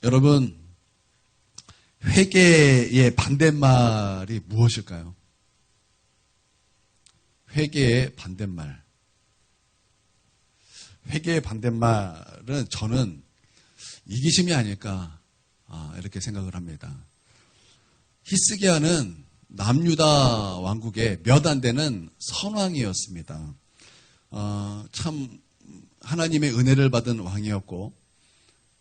여러분, 회개의 반대말이 무엇일까요? 회개의 반대말. 회개의 반대말은 저는 이기심이 아닐까 이렇게 생각을 합니다. 히스기야는 남유다 왕국의 몇 안 되는 선왕이었습니다. 참 하나님의 은혜를 받은 왕이었고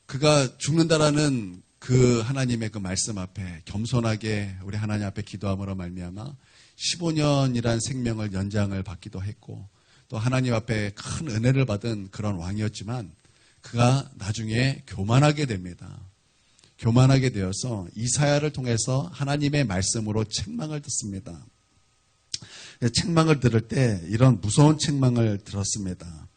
그가 죽는다라는 그 하나님의 그 말씀 앞에 겸손하게 우리 하나님 앞에 기도함으로 말미암아 15년이란 생명을 연장을 받기도 했고 또 하나님 앞에 큰 은혜를 받은 그런 왕이었지만 그가 나중에 교만하게 됩니다. 교만하게 되어서 이사야를 통해서 하나님의 말씀으로 책망을 듣습니다. 책망을 들을 때 이런 무서운 책망을 들었습니다.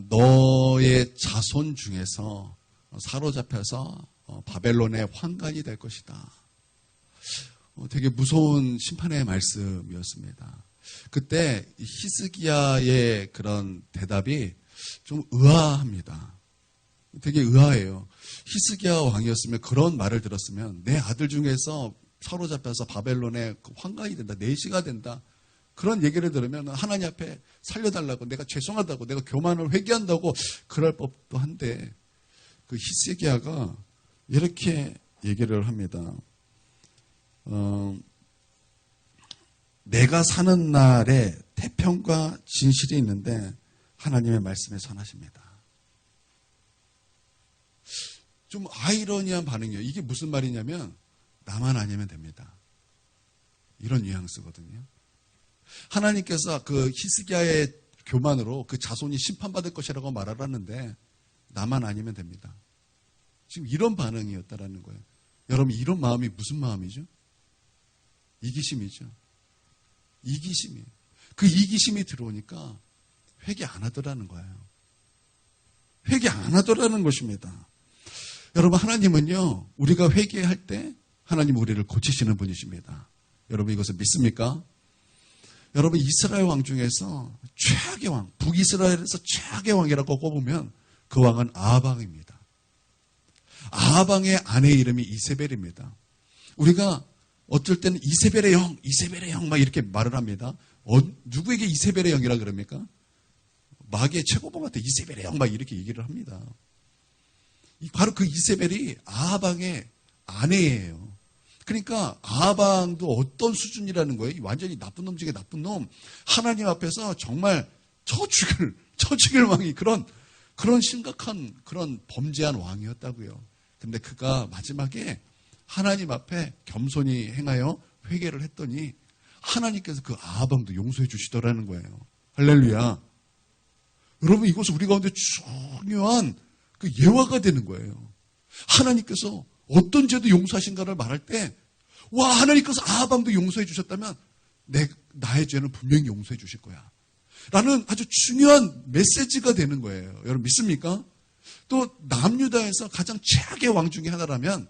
너의 자손 중에서 사로잡혀서 바벨론의 환관이 될 것이다. 되게 무서운 심판의 말씀이었습니다. 그때 히스기야의 그런 대답이 좀 의아합니다. 되게 의아해요. 히스기야 왕이었으면 그런 말을 들었으면 내 아들 중에서 사로잡혀서 바벨론의 환관이 된다. 내시가 된다. 그런 얘기를 들으면 하나님 앞에 살려달라고 내가 죄송하다고 내가 교만을 회개한다고 그럴 법도 한데 그 히스기야가 이렇게 얘기를 합니다. 내가 사는 날에 태평과 진실이 있는데 하나님의 말씀에 선하십니다. 좀 아이러니한 반응이에요. 이게 무슨 말이냐면 나만 아니면 됩니다. 이런 뉘앙스거든요. 하나님께서 그 히스기야의 교만으로 그 자손이 심판받을 것이라고 말을 하는데 나만 아니면 됩니다. 지금 이런 반응이었다라는 거예요. 여러분 이런 마음이 무슨 마음이죠? 이기심이죠. 이기심이. 그 이기심이 들어오니까 회개 안 하더라는 거예요. 회개 안 하더라는 것입니다. 여러분 하나님은요. 우리가 회개할 때 하나님 우리를 고치시는 분이십니다. 여러분 이것을 믿습니까? 여러분 이스라엘 왕 중에서 최악의 왕, 북이스라엘에서 최악의 왕이라고 꼽으면 그 왕은 아하방입니다. 아하방의 아내 이름이 이세벨입니다. 우리가 어쩔 때는 이세벨의 영 막 이렇게 말을 합니다. 누구에게 이세벨의 영이라 그럽니까? 마귀의 최고봉한테 이세벨의 영 막 이렇게 얘기를 합니다. 바로 그 이세벨이 아하방의 아내예요. 그러니까 아하방도 어떤 수준이라는 거예요? 완전히 나쁜 놈 중에 나쁜 놈. 하나님 앞에서 정말 쳐 죽일 왕이 그런 심각한 그런 범죄한 왕이었다고요. 근데 그가 마지막에 하나님 앞에 겸손히 행하여 회개를 했더니 하나님께서 그 아하방도 용서해 주시더라는 거예요. 할렐루야. 여러분 이것은 우리 가운데 중요한 그 예화가 되는 거예요. 하나님께서 어떤 죄도 용서하신가를 말할 때 와 하나님께서 아하방도 용서해 주셨다면 나의 죄는 분명히 용서해 주실 거야. 라는 아주 중요한 메시지가 되는 거예요. 여러분 믿습니까? 또 남유다에서 가장 최악의 왕 중에 하나라면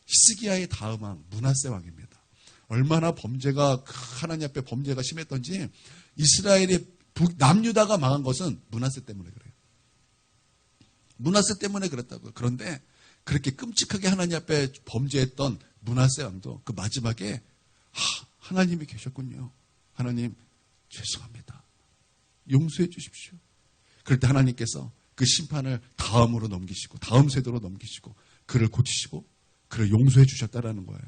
히스기야의 다음 왕 므낫세 왕입니다. 얼마나 범죄가 하나님 앞에 범죄가 심했던지 이스라엘의 남유다가 망한 것은 므낫세 때문에 그래요. 므낫세 때문에 그랬다고요. 그런데 그렇게 끔찍하게 하나님 앞에 범죄했던 므낫세 왕도 그 마지막에 하나님이 계셨군요. 하나님 죄송합니다. 용서해 주십시오. 그럴 때 하나님께서 그 심판을 다음으로 넘기시고 다음 세대로 넘기시고 그를 고치시고 그를 용서해 주셨다라는 거예요.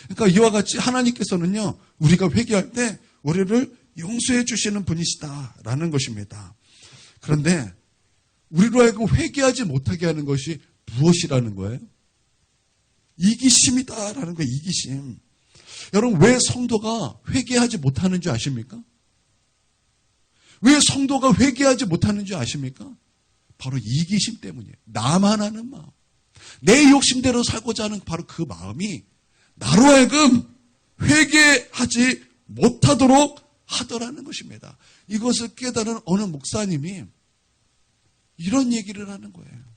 그러니까 이와 같이 하나님께서는요. 우리가 회개할 때 우리를 용서해 주시는 분이시다라는 것입니다. 그런데 우리로 하여금 회개하지 못하게 하는 것이 무엇이라는 거예요? 이기심이다라는 거예요. 이기심. 여러분 왜 성도가 회개하지 못하는 줄 아십니까? 왜 성도가 회개하지 못하는 줄 아십니까? 바로 이기심 때문이에요. 나만 하는 마음. 내 욕심대로 살고자 하는 바로 그 마음이 나로 하여금 회개하지 못하도록 하더라는 것입니다. 이것을 깨달은 어느 목사님이 이런 얘기를 하는 거예요.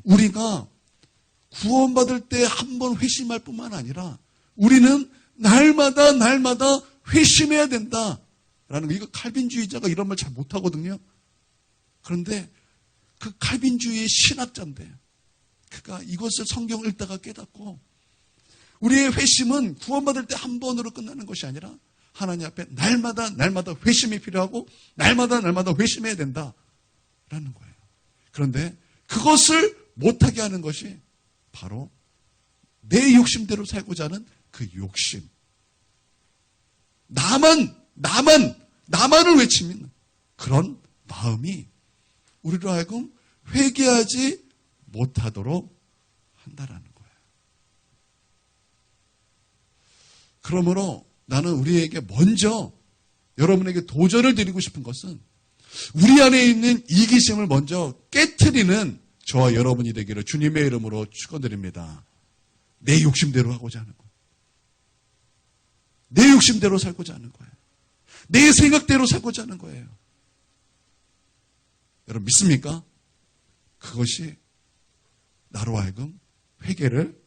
우리가 구원받을 때 한 번 회심할 뿐만 아니라 우리는 날마다 회심해야 된다라는 거. 이거 칼빈주의자가 이런 말 잘 못하거든요. 그런데 그 칼빈주의의 신학자인데 그가 이것을 성경 읽다가 깨닫고 우리의 회심은 구원받을 때 한 번으로 끝나는 것이 아니라 하나님 앞에 날마다 회심이 필요하고 날마다 회심해야 된다라는 거예요. 그런데 그것을 못하게 하는 것이 바로 내 욕심대로 살고자 하는 그 욕심. 나만을 외치는 그런 마음이 우리로 하여금 회개하지 못하도록 한다라는 거예요. 그러므로 나는 우리에게 먼저 여러분에게 도전을 드리고 싶은 것은 우리 안에 있는 이기심을 먼저 깨트리는 저와 여러분이 되기를 주님의 이름으로 축원드립니다. 내 욕심대로 하고자 하는 거예요. 내 욕심대로 살고자 하는 거예요. 내 생각대로 살고자 하는 거예요. 여러분 믿습니까? 그것이 나로 하여금 회개를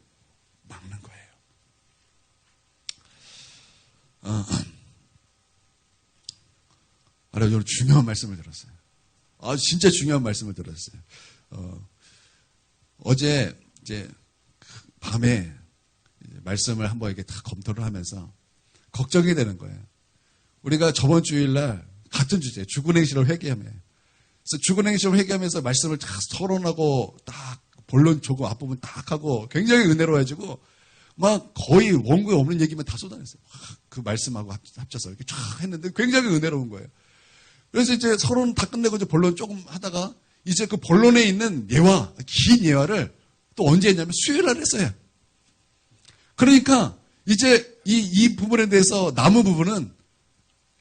막는 거예요. 오늘 중요한 말씀을 들었어요. 진짜 중요한 말씀을 들었어요. 어제 이제 밤에 말씀을 한번 이렇게 다 검토를 하면서 걱정이 되는 거예요. 우리가 저번 주일날 같은 주제, 주군행실을 회개하며, 그래서 주군행실을 회개하면서 말씀을 다 서론하고 딱 본론 조금 앞부분 딱 하고 굉장히 은혜로워가지고 막 거의 원고에 없는 얘기만 다 쏟아냈어요. 그 말씀하고 합쳐서 이렇게 쫙 했는데 굉장히 은혜로운 거예요. 그래서 이제 서론 다 끝내고 이제 본론 조금 하다가 이제 그 본론에 있는 예화, 긴 예화를 또 언제 했냐면 수요일날 했어요. 그러니까 이제 이 부분에 대해서 남은 부분은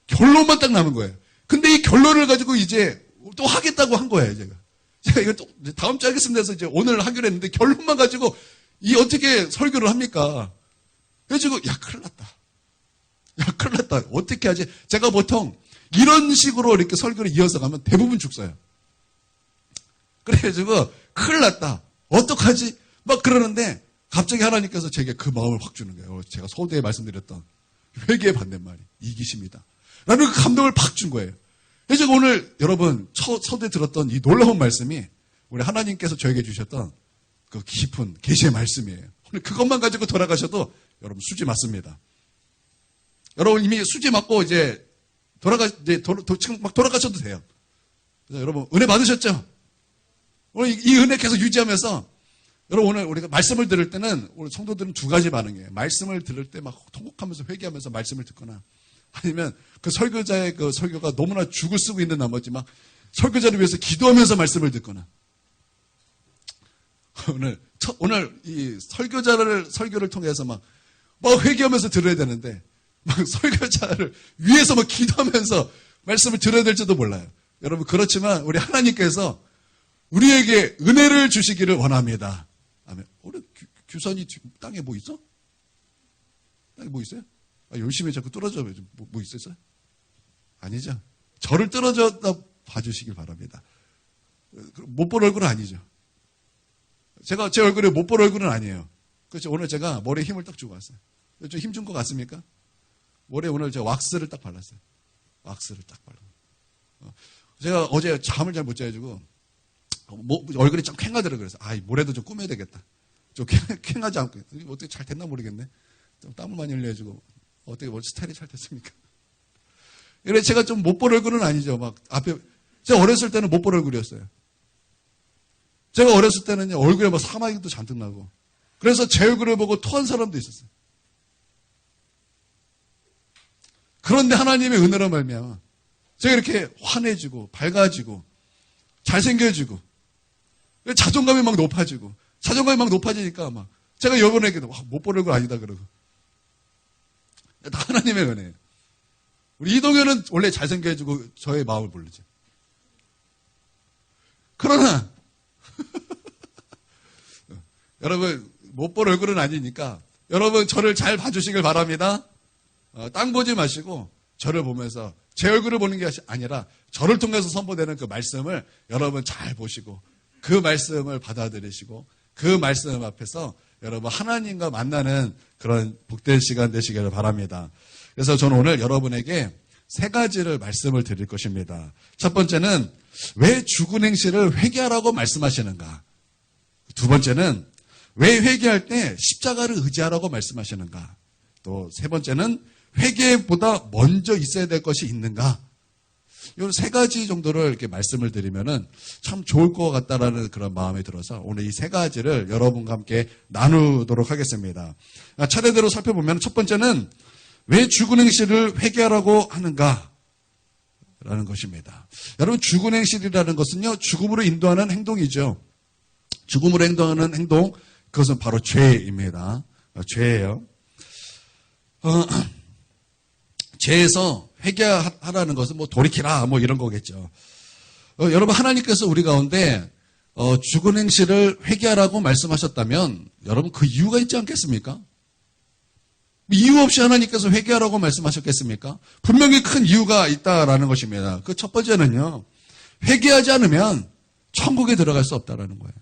결론만 딱 남은 거예요. 근데 이 결론을 가지고 이제 또 하겠다고 한 거예요, 제가 이거 또 다음 주에 하겠습니다 해서 이제 오늘 하기로 했는데 결론만 가지고 이 어떻게 설교를 합니까? 그래가지고 큰일 났다. 어떻게 하지? 제가 보통 이런 식으로 이렇게 설교를 이어서 가면 대부분 죽어요. 그래가지고 큰일 났다. 어떡하지? 막 그러는데 갑자기 하나님께서 제게 그 마음을 확 주는 거예요. 제가 서두에 말씀드렸던 회개의 반대말이 이기심이다. 라는 그 감동을 팍 준 거예요. 그래서 오늘 여러분 서두에 들었던 이 놀라운 말씀이 우리 하나님께서 저에게 주셨던 그 깊은 계시의 말씀이에요. 오늘 그것만 가지고 돌아가셔도 여러분 수지 맞습니다. 여러분 이미 수지 맞고 이제 지금 막 돌아가셔도 돼요. 그래서 여러분 은혜 받으셨죠? 오늘 이 은혜 계속 유지하면서 여러분 오늘 우리가 말씀을 들을 때는 우리 성도들은 두 가지 반응이에요. 말씀을 들을 때 막 통곡하면서 회개하면서 말씀을 듣거나 아니면 그 설교자의 그 설교가 너무나 죽을 쓰고 있는 나머지 막 설교자를 위해서 기도하면서 말씀을 듣거나 오늘 이 설교를 통해서 막 회개하면서 들어야 되는데 막 설교자를 위해서 막 기도하면서 말씀을 들어야 될지도 몰라요. 여러분 그렇지만 우리 하나님께서 우리에게 은혜를 주시기를 원합니다. 아멘. 우리 규선이 땅에 뭐 있어? 땅에 뭐 있어요? 열심히 자꾸 떨어져. 뭐 있었어요? 아니죠. 저를 떨어졌다 봐주시길 바랍니다. 못 볼 얼굴은 아니죠. 제 얼굴에 못 볼 얼굴은 아니에요. 그렇죠. 오늘 제가 머리에 힘을 딱 주고 왔어요. 좀 힘 준 것 같습니까? 머리에 오늘 제가 왁스를 딱 발랐어요. 왁스를 딱 발라. 제가 어제 잠을 잘 못 자가지고 얼굴이 좀 퀭하더라고요. 그래서 모레도 좀 꾸며야 되겠다. 좀 퀭하지 않고 어떻게 잘 됐나 모르겠네. 좀 땀을 많이 흘려가지고 어떻게 스타일이 잘 됐습니까? 그래 제가 좀 못 볼 얼굴은 아니죠. 막 앞에 제가 어렸을 때는 못 볼 얼굴이었어요. 제가 어렸을 때는 얼굴에 막 사마귀도 잔뜩 나고 그래서 제 얼굴을 보고 토한 사람도 있었어요. 그런데 하나님의 은혜로 말미암아 제가 이렇게 환해지고 밝아지고 잘생겨지고 자존감이 막 높아지고 자존감이 막 높아지니까 막 제가 여러분에게도 못 볼 얼굴 아니다 그러고 다 하나님의 은혜예요. 우리 이동현은 원래 잘생겨지고 저의 마음을 모르죠. 그러나 여러분 못 볼 얼굴은 아니니까 여러분 저를 잘 봐주시길 바랍니다. 땅 보지 마시고 저를 보면서 제 얼굴을 보는 게 아니라 저를 통해서 선포되는 그 말씀을 여러분 잘 보시고 그 말씀을 받아들이시고 그 말씀 앞에서 여러분 하나님과 만나는 그런 복된 시간 되시기를 바랍니다. 그래서 저는 오늘 여러분에게 세 가지를 말씀을 드릴 것입니다. 첫 번째는 왜 죽은 행실을 회개하라고 말씀하시는가? 두 번째는 왜 회개할 때 십자가를 의지하라고 말씀하시는가? 또 세 번째는 회개보다 먼저 있어야 될 것이 있는가? 이 세 가지 정도를 이렇게 말씀을 드리면은 참 좋을 것 같다라는 그런 마음이 들어서 오늘 이 세 가지를 여러분과 함께 나누도록 하겠습니다. 차례대로 살펴보면 첫 번째는 왜 죽은 행실을 회개하라고 하는가? 라는 것입니다. 여러분, 죽은 행실이라는 것은요, 죽음으로 인도하는 행동이죠. 죽음으로 행동하는 행동, 그것은 바로 죄입니다. 죄예요. 죄에서 회개하라는 것은 뭐 돌이키라 뭐 이런 거겠죠. 여러분, 하나님께서 우리 가운데 죽은 행실을 회개하라고 말씀하셨다면 여러분 그 이유가 있지 않겠습니까? 이유 없이 하나님께서 회개하라고 말씀하셨겠습니까? 분명히 큰 이유가 있다라는 것입니다. 그 첫 번째는요, 회개하지 않으면 천국에 들어갈 수 없다라는 거예요.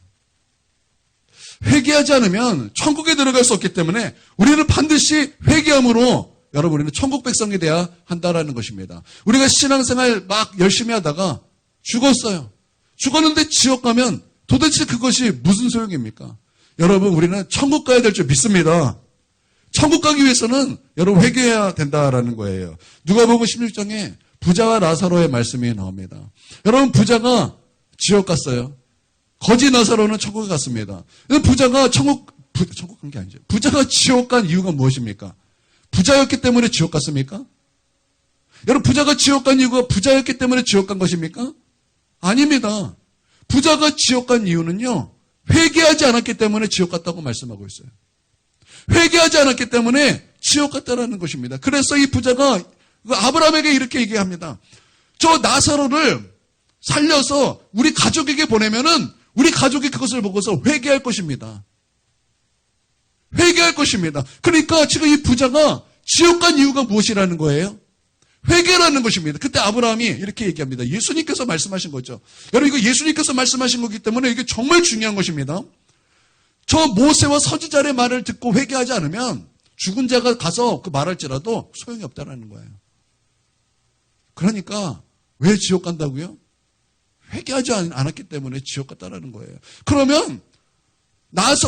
회개하지 않으면 천국에 들어갈 수 없기 때문에 우리는 반드시 회개함으로 여러분, 우리는 천국 백성이 돼야 한다라는 것입니다. 우리가 신앙생활 막 열심히 하다가 죽었어요. 죽었는데 지옥 가면 도대체 그것이 무슨 소용입니까? 여러분, 우리는 천국 가야 될 줄 믿습니다. 천국 가기 위해서는 여러분 회개해야 된다라는 거예요. 누가복음 16장에 부자와 라사로의 말씀이 나옵니다. 여러분, 부자가 지옥 갔어요. 거지 나사로는 천국에 갔습니다. 부자가 천국 간 게 아니죠. 부자가 지옥 간 이유가 무엇입니까? 부자였기 때문에 지옥 갔습니까? 여러분, 부자가 지옥 간 이유가 부자였기 때문에 지옥 간 것입니까? 아닙니다. 부자가 지옥 간 이유는요, 회개하지 않았기 때문에 지옥 갔다고 말씀하고 있어요. 회개하지 않았기 때문에 지옥 갔다라는 것입니다. 그래서 이 부자가 아브라함에게 이렇게 얘기합니다. 저 나사로를 살려서 우리 가족에게 보내면은 우리 가족이 그것을 보고서 회개할 것입니다. 회개할 것입니다. 그러니까 지금 이 부자가 지옥 간 이유가 무엇이라는 거예요? 회개라는 것입니다. 그때 아브라함이 이렇게 얘기합니다. 예수님께서 말씀하신 거죠. 여러분, 이거 예수님께서 말씀하신 거기 때문에 이게 정말 중요한 것입니다. 저 모세와 서지자의 말을 듣고 회개하지 않으면 죽은 자가 가서 그 말할지라도 소용이 없다는 거예요. 그러니까 왜 지옥 간다고요? 회개하지 않았기 때문에 지옥 갔다라는 거예요. 그러면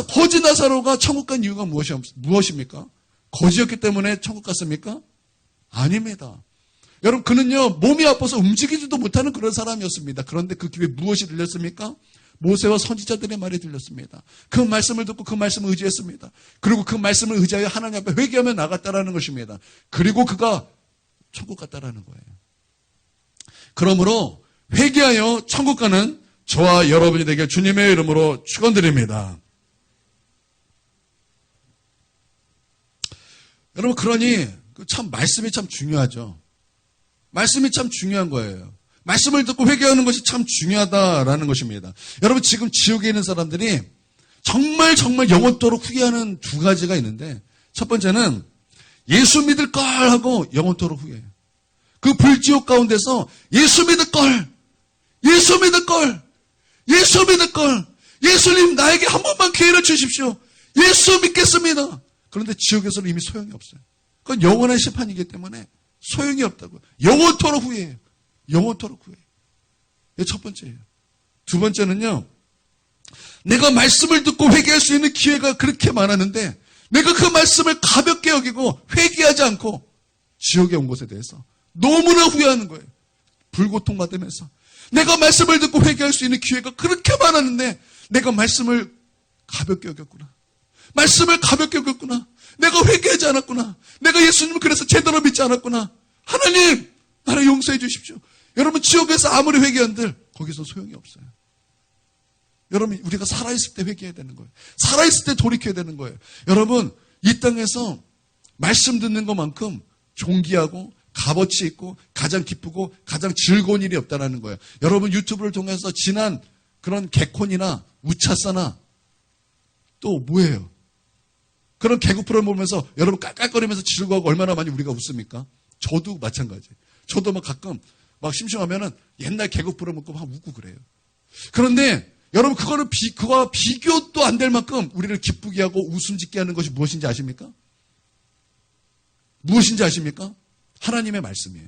거지 나사로가 천국 간 이유가 무엇입니까? 거지였기 때문에 천국 갔습니까? 아닙니다. 여러분, 그는요, 몸이 아파서 움직이지도 못하는 그런 사람이었습니다. 그런데 그 귀에 무엇이 들렸습니까? 모세와 선지자들의 말이 들렸습니다. 그 말씀을 듣고 그 말씀을 의지했습니다. 그리고 그 말씀을 의지하여 하나님 앞에 회개하며 나갔다라는 것입니다. 그리고 그가 천국 갔다라는 거예요. 그러므로 회개하여 천국 가는 저와 여러분이 되길 주님의 이름으로 축원드립니다. 여러분, 그러니 참 말씀이 참 중요하죠. 말씀이 참 중요한 거예요. 말씀을 듣고 회개하는 것이 참 중요하다라는 것입니다. 여러분, 지금 지옥에 있는 사람들이 정말 영원토록 후회하는 두 가지가 있는데, 첫 번째는 예수 믿을 걸 하고 영원토록 후회해요. 그 불지옥 가운데서 예수 믿을 걸, 예수님 나에게 한 번만 기회를 주십시오. 예수 믿겠습니다. 그런데 지옥에서는 이미 소용이 없어요. 그건 영원한 심판이기 때문에 소용이 없다고요. 영원토록 후회해요. 영원토록 후회해요. 이게 첫 번째예요. 두 번째는요, 내가 말씀을 듣고 회개할 수 있는 기회가 그렇게 많았는데 내가 그 말씀을 가볍게 여기고 회개하지 않고 지옥에 온 것에 대해서 너무나 후회하는 거예요. 불고통 받으면서 내가 말씀을 듣고 회개할 수 있는 기회가 그렇게 많았는데 내가 말씀을 가볍게 여겼구나. 말씀을 가볍게 여겼구나. 내가 회개하지 않았구나. 내가 예수님을 그래서 제대로 믿지 않았구나. 하나님, 나를 용서해 주십시오. 여러분, 지옥에서 아무리 회개한들 거기서 소용이 없어요. 여러분, 우리가 살아있을 때 회개해야 되는 거예요. 살아있을 때 돌이켜야 되는 거예요. 여러분, 이 땅에서 말씀 듣는 것만큼 존귀하고 값어치 있고 가장 기쁘고 가장 즐거운 일이 없다는 거예요. 여러분, 유튜브를 통해서 지난 그런 개콘이나 우차사나 또 뭐예요? 그런 개그 프로그램 보면서 여러분 깔깔거리면서 즐거워하고 얼마나 많이 우리가 웃습니까? 저도 마찬가지. 저도 막 가끔 막 심심하면은 옛날 개그 프로그램 보고 막 웃고 그래요. 그런데 여러분, 그와 비교도 안 될 만큼 우리를 기쁘게 하고 웃음 짓게 하는 것이 무엇인지 아십니까? 무엇인지 아십니까? 하나님의 말씀이에요.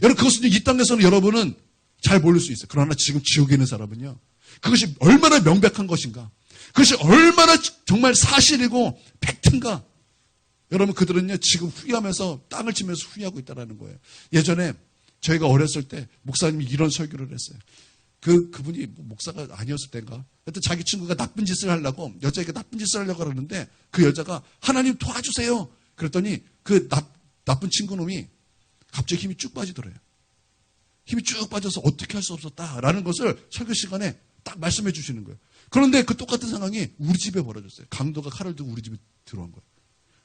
여러분, 그것은 이 땅에서는 여러분은 잘 모를 수 있어요. 그러나 지금 지옥에 있는 사람은요, 그것이 얼마나 명백한 것인가. 그것이 얼마나 정말 사실이고 팩트인가. 여러분, 그들은요 지금 후회하면서 땅을 치면서 후회하고 있다는 거예요. 예전에 저희가 어렸을 때 목사님이 이런 설교를 했어요. 그분이 목사가 아니었을 때인가. 하여튼 자기 친구가 나쁜 짓을 하려고, 여자에게 나쁜 짓을 하려고 그러는데 그 여자가 하나님 도와주세요. 그랬더니 그 나쁜 친구 놈이 갑자기 힘이 쭉 빠지더래요. 힘이 쭉 빠져서 어떻게 할 수 없었다라는 것을 설교 시간에 딱 말씀해 주시는 거예요. 그런데 그 똑같은 상황이 우리 집에 벌어졌어요. 강도가 칼을 들고 우리 집에 들어온 거예요.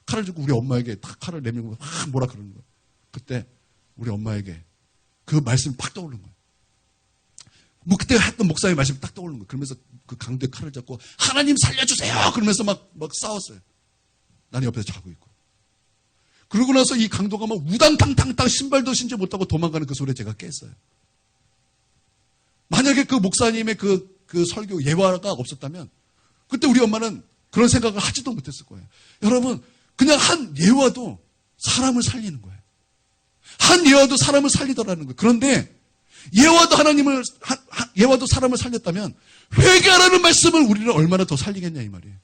칼을 들고 우리 엄마에게 딱 칼을 내밀고 막 뭐라 그러는 거예요. 그때 우리 엄마에게 그 말씀이 팍 떠오르는 거예요. 뭐 그때 했던 목사의 말씀이 딱 떠오르는 거예요. 그러면서 그 강도의 칼을 잡고 하나님 살려주세요! 그러면서 막 싸웠어요. 나는 옆에서 자고 있고. 그러고 나서 이 강도가 막 우당탕탕탕 신발도 신지 못하고 도망가는 그 소리에 제가 깼어요. 만약에 그 목사님의 그 설교 예화가 없었다면 그때 우리 엄마는 그런 생각을 하지도 못했을 거예요. 여러분, 그냥 한 예화도 사람을 살리는 거예요. 한 예화도 사람을 살리더라는 거예요. 그런데 예화도 사람을 살렸다면 회개하라는 말씀을 우리를 얼마나 더 살리겠냐 이 말이에요.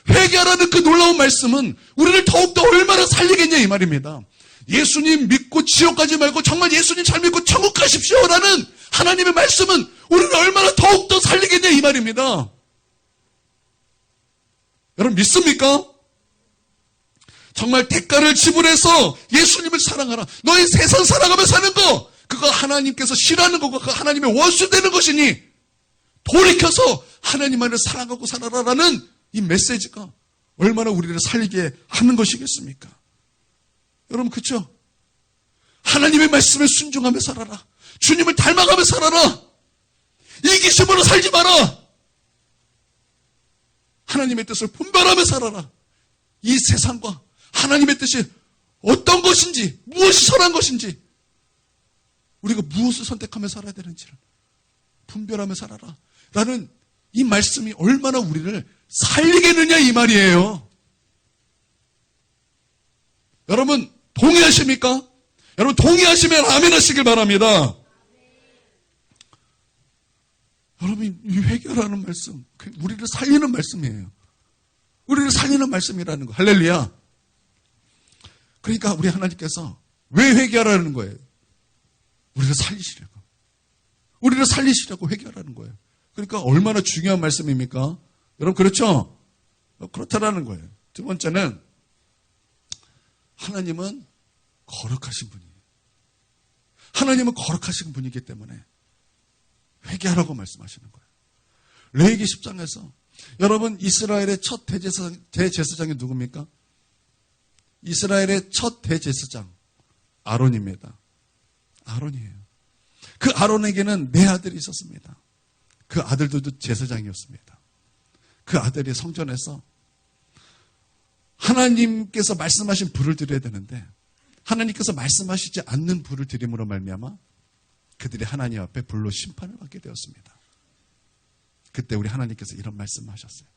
회개하라는 그 놀라운 말씀은 우리를 더욱더 얼마나 살리겠냐 이 말입니다. 예수님 믿고 지옥 가지 말고 정말 예수님 잘 믿고 천국 가십시오라는 하나님의 말씀은 우리를 얼마나 더욱더 살리겠냐 이 말입니다. 여러분 믿습니까? 정말 대가를 지불해서 예수님을 사랑하라. 너희 세상 살아가며 사는 거 그거 하나님께서 싫어하는 거고 그거 하나님의 원수되는 것이니 돌이켜서 하나님만을 사랑하고 살아라라는 이 메시지가 얼마나 우리를 살리게 하는 것이겠습니까? 여러분 그렇죠? 하나님의 말씀에 순종하며 살아라. 주님을 닮아가며 살아라. 이기심으로 살지 마라. 하나님의 뜻을 분별하며 살아라. 이 세상과 하나님의 뜻이 어떤 것인지 무엇이 선한 것인지 우리가 무엇을 선택하며 살아야 되는지를 분별하며 살아라 라는 이 말씀이 얼마나 우리를 살리겠느냐 이 말이에요. 여러분 동의하십니까? 여러분 동의하시면 아멘 하시길 바랍니다. 여러분 이 회개라는 말씀 우리를 살리는 말씀이에요. 우리를 살리는 말씀이라는 거. 할렐루야. 그러니까 우리 하나님께서 왜 회개하라는 거예요? 우리를 살리시려고. 우리를 살리시려고 회개하라는 거예요. 그러니까 얼마나 중요한 말씀입니까? 여러분 그렇죠? 그렇다라는 거예요. 두 번째는 하나님은 거룩하신 분이에요. 하나님은 거룩하신 분이기 때문에 회개하라고 말씀하시는 거예요. 레위기 10장에서 여러분 이스라엘의 첫 대제사장이 누굽니까? 이스라엘의 첫 대제사장 아론입니다. 아론이에요. 그 아론에게는 네 아들이 있었습니다. 그 아들들도 제사장이었습니다. 그 아들이 성전에서 하나님께서 말씀하신 불을 드려야 되는데 하나님께서 말씀하시지 않는 불을 드림으로 말미암아 그들이 하나님 앞에 불로 심판을 받게 되었습니다. 그때 우리 하나님께서 이런 말씀을 하셨어요.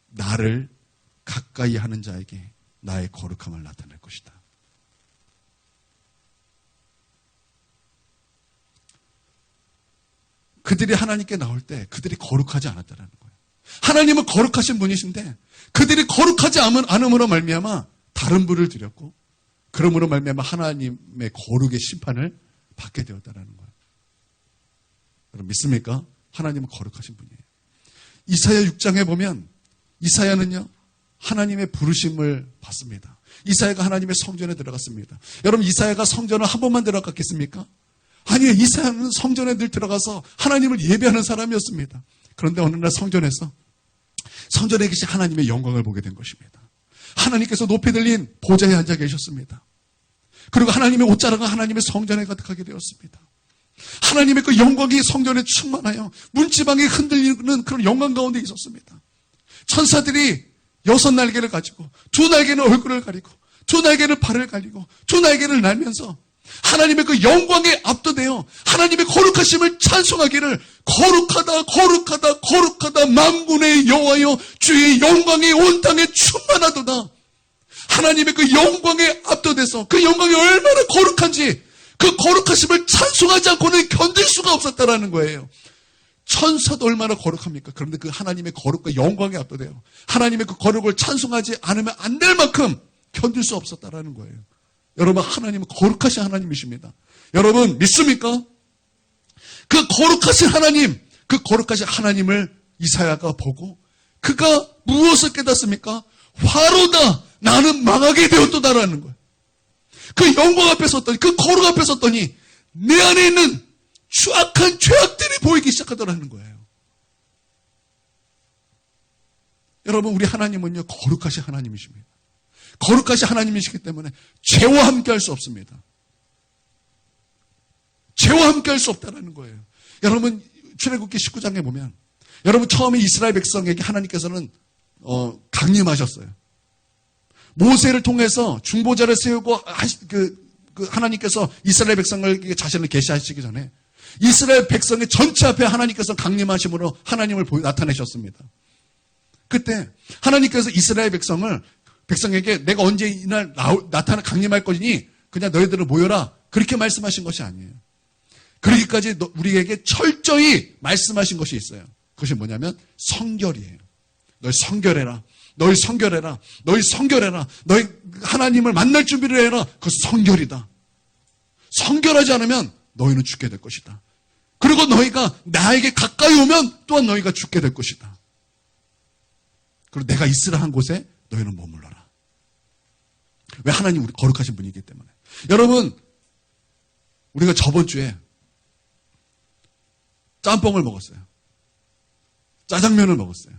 나를 가까이 하는 자에게 나의 거룩함을 나타낼 것이다. 그들이 하나님께 나올 때 그들이 거룩하지 않았다는 거예요. 하나님은 거룩하신 분이신데 그들이 거룩하지 않음으로 말미암아 다른 불을 드렸고 그러므로 말미암아 하나님의 거룩의 심판을 받게 되었다는 거예요. 여러분 믿습니까? 하나님은 거룩하신 분이에요. 이사야 6장에 보면 이사야는요 하나님의 부르심을 받습니다. 이사야가 하나님의 성전에 들어갔습니다. 여러분 이사야가 성전을 한 번만 들어갔겠습니까? 아니요. 이사야는 성전에 늘 들어가서 하나님을 예배하는 사람이었습니다. 그런데 어느 날 성전에 계신 하나님의 영광을 보게 된 것입니다. 하나님께서 높이 들린 보좌에 앉아 계셨습니다. 그리고 하나님의 옷자락은 하나님의 성전에 가득하게 되었습니다. 하나님의 그 영광이 성전에 충만하여 문지방이 흔들리는 그런 영광 가운데 있었습니다. 천사들이 6날개를 가지고 2날개는 얼굴을 가리고 2날개는 발을 가리고 2날개를 날면서 하나님의 그 영광에 압도되어 하나님의 거룩하심을 찬송하기를 거룩하다 거룩하다 거룩하다 만군의 여호와여 주의 영광이 온 땅에 충만하도다. 하나님의 그 영광에 압도돼서 그 영광이 얼마나 거룩한지 그 거룩하심을 찬송하지 않고는 견딜 수가 없었다라는 거예요. 천사도 얼마나 거룩합니까? 그런데 그 하나님의 거룩과 영광에 압도돼요. 하나님의 그 거룩을 찬송하지 않으면 안 될 만큼 견딜 수 없었다라는 거예요. 여러분, 하나님은 거룩하신 하나님이십니다. 여러분, 믿습니까? 그 거룩하신 하나님, 그 거룩하신 하나님을 이사야가 보고 그가 무엇을 깨닫습니까? 화로다. 나는 망하게 되었도다라는 거예요. 그 영광 앞에 섰더니, 그 거룩 앞에 섰더니 내 안에 있는 추악한 죄악들이 보이기 시작하더라는 거예요. 여러분, 우리 하나님은요, 거룩하신 하나님이십니다. 거룩하신 하나님이시기 때문에 죄와 함께 할 수 없습니다. 죄와 함께 할 수 없다는 거예요. 여러분, 출애굽기 19장에 보면, 여러분, 처음에 이스라엘 백성에게 하나님께서는 강림하셨어요. 모세를 통해서 중보자를 세우고 하나님께서 이스라엘 백성에게 자신을 계시하시기 전에 이스라엘 백성의 전체 앞에 하나님께서 강림하심으로 하나님을 나타내셨습니다. 그때 하나님께서 이스라엘 백성에게 내가 언제 이날 강림할 거니 그냥 너희들은 모여라, 그렇게 말씀하신 것이 아니에요. 그러기까지 우리에게 철저히 말씀하신 것이 있어요. 그것이 뭐냐면 성결이에요. 너희 성결해라. 너희 성결해라. 너희 성결해라. 너희 하나님을 만날 준비를 해라. 그것이 성결이다. 성결하지 않으면 너희는 죽게 될 것이다. 그리고 너희가 나에게 가까이 오면 또한 너희가 죽게 될 것이다. 그리고 내가 있으라 한 곳에 너희는 머물러라. 왜? 하나님 우리 거룩하신 분이기 때문에. 여러분, 우리가 저번 주에 짬뽕을 먹었어요. 짜장면을 먹었어요.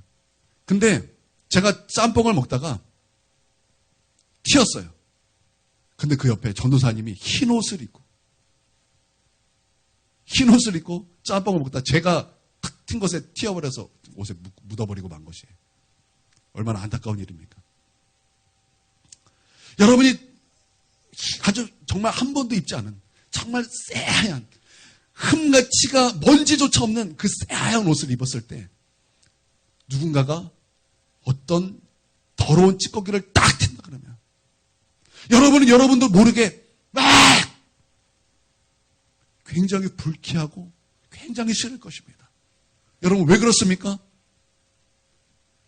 근데 제가 짬뽕을 먹다가 튀었어요. 근데 그 옆에 전도사님이 흰 옷을 입고 짬뽕을 먹다 제가 탁 튄 것에 튀어버려서 옷에 묻어버리고 만 것이에요. 얼마나 안타까운 일입니까? 여러분이 아주 정말 한 번도 입지 않은 정말 새하얀 흠같이가 먼지조차 없는 그 새하얀 옷을 입었을 때 누군가가 어떤 더러운 찌꺼기를 딱 튄다 그러면 여러분은 여러분도 모르게 막 굉장히 불쾌하고 굉장히 싫을 것입니다. 여러분, 왜 그렇습니까?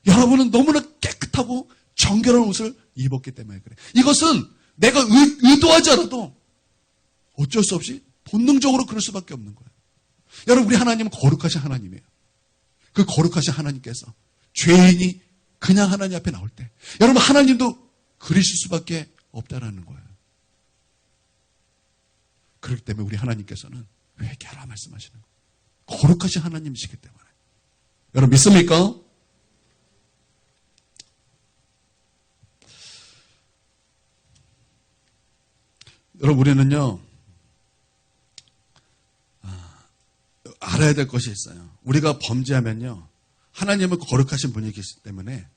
여러분은 너무나 깨끗하고 정결한 옷을 입었기 때문에 그래. 이것은 내가 의도하지 않아도 어쩔 수 없이 본능적으로 그럴 수밖에 없는 거예요. 여러분, 우리 하나님은 거룩하신 하나님이에요. 그 거룩하신 하나님께서 죄인이 그냥 하나님 앞에 나올 때 여러분, 하나님도 그러실 수밖에 없다라는 거예요. 그렇기 때문에 우리 하나님께서는 회개하라 말씀하시는 거예요. 거룩하신 하나님이시기 때문에. 여러분, 믿습니까? 여러분, 우리는요, 알아야 될 것이 있어요. 우리가 범죄하면요, 하나님은 거룩하신 분이기 때문에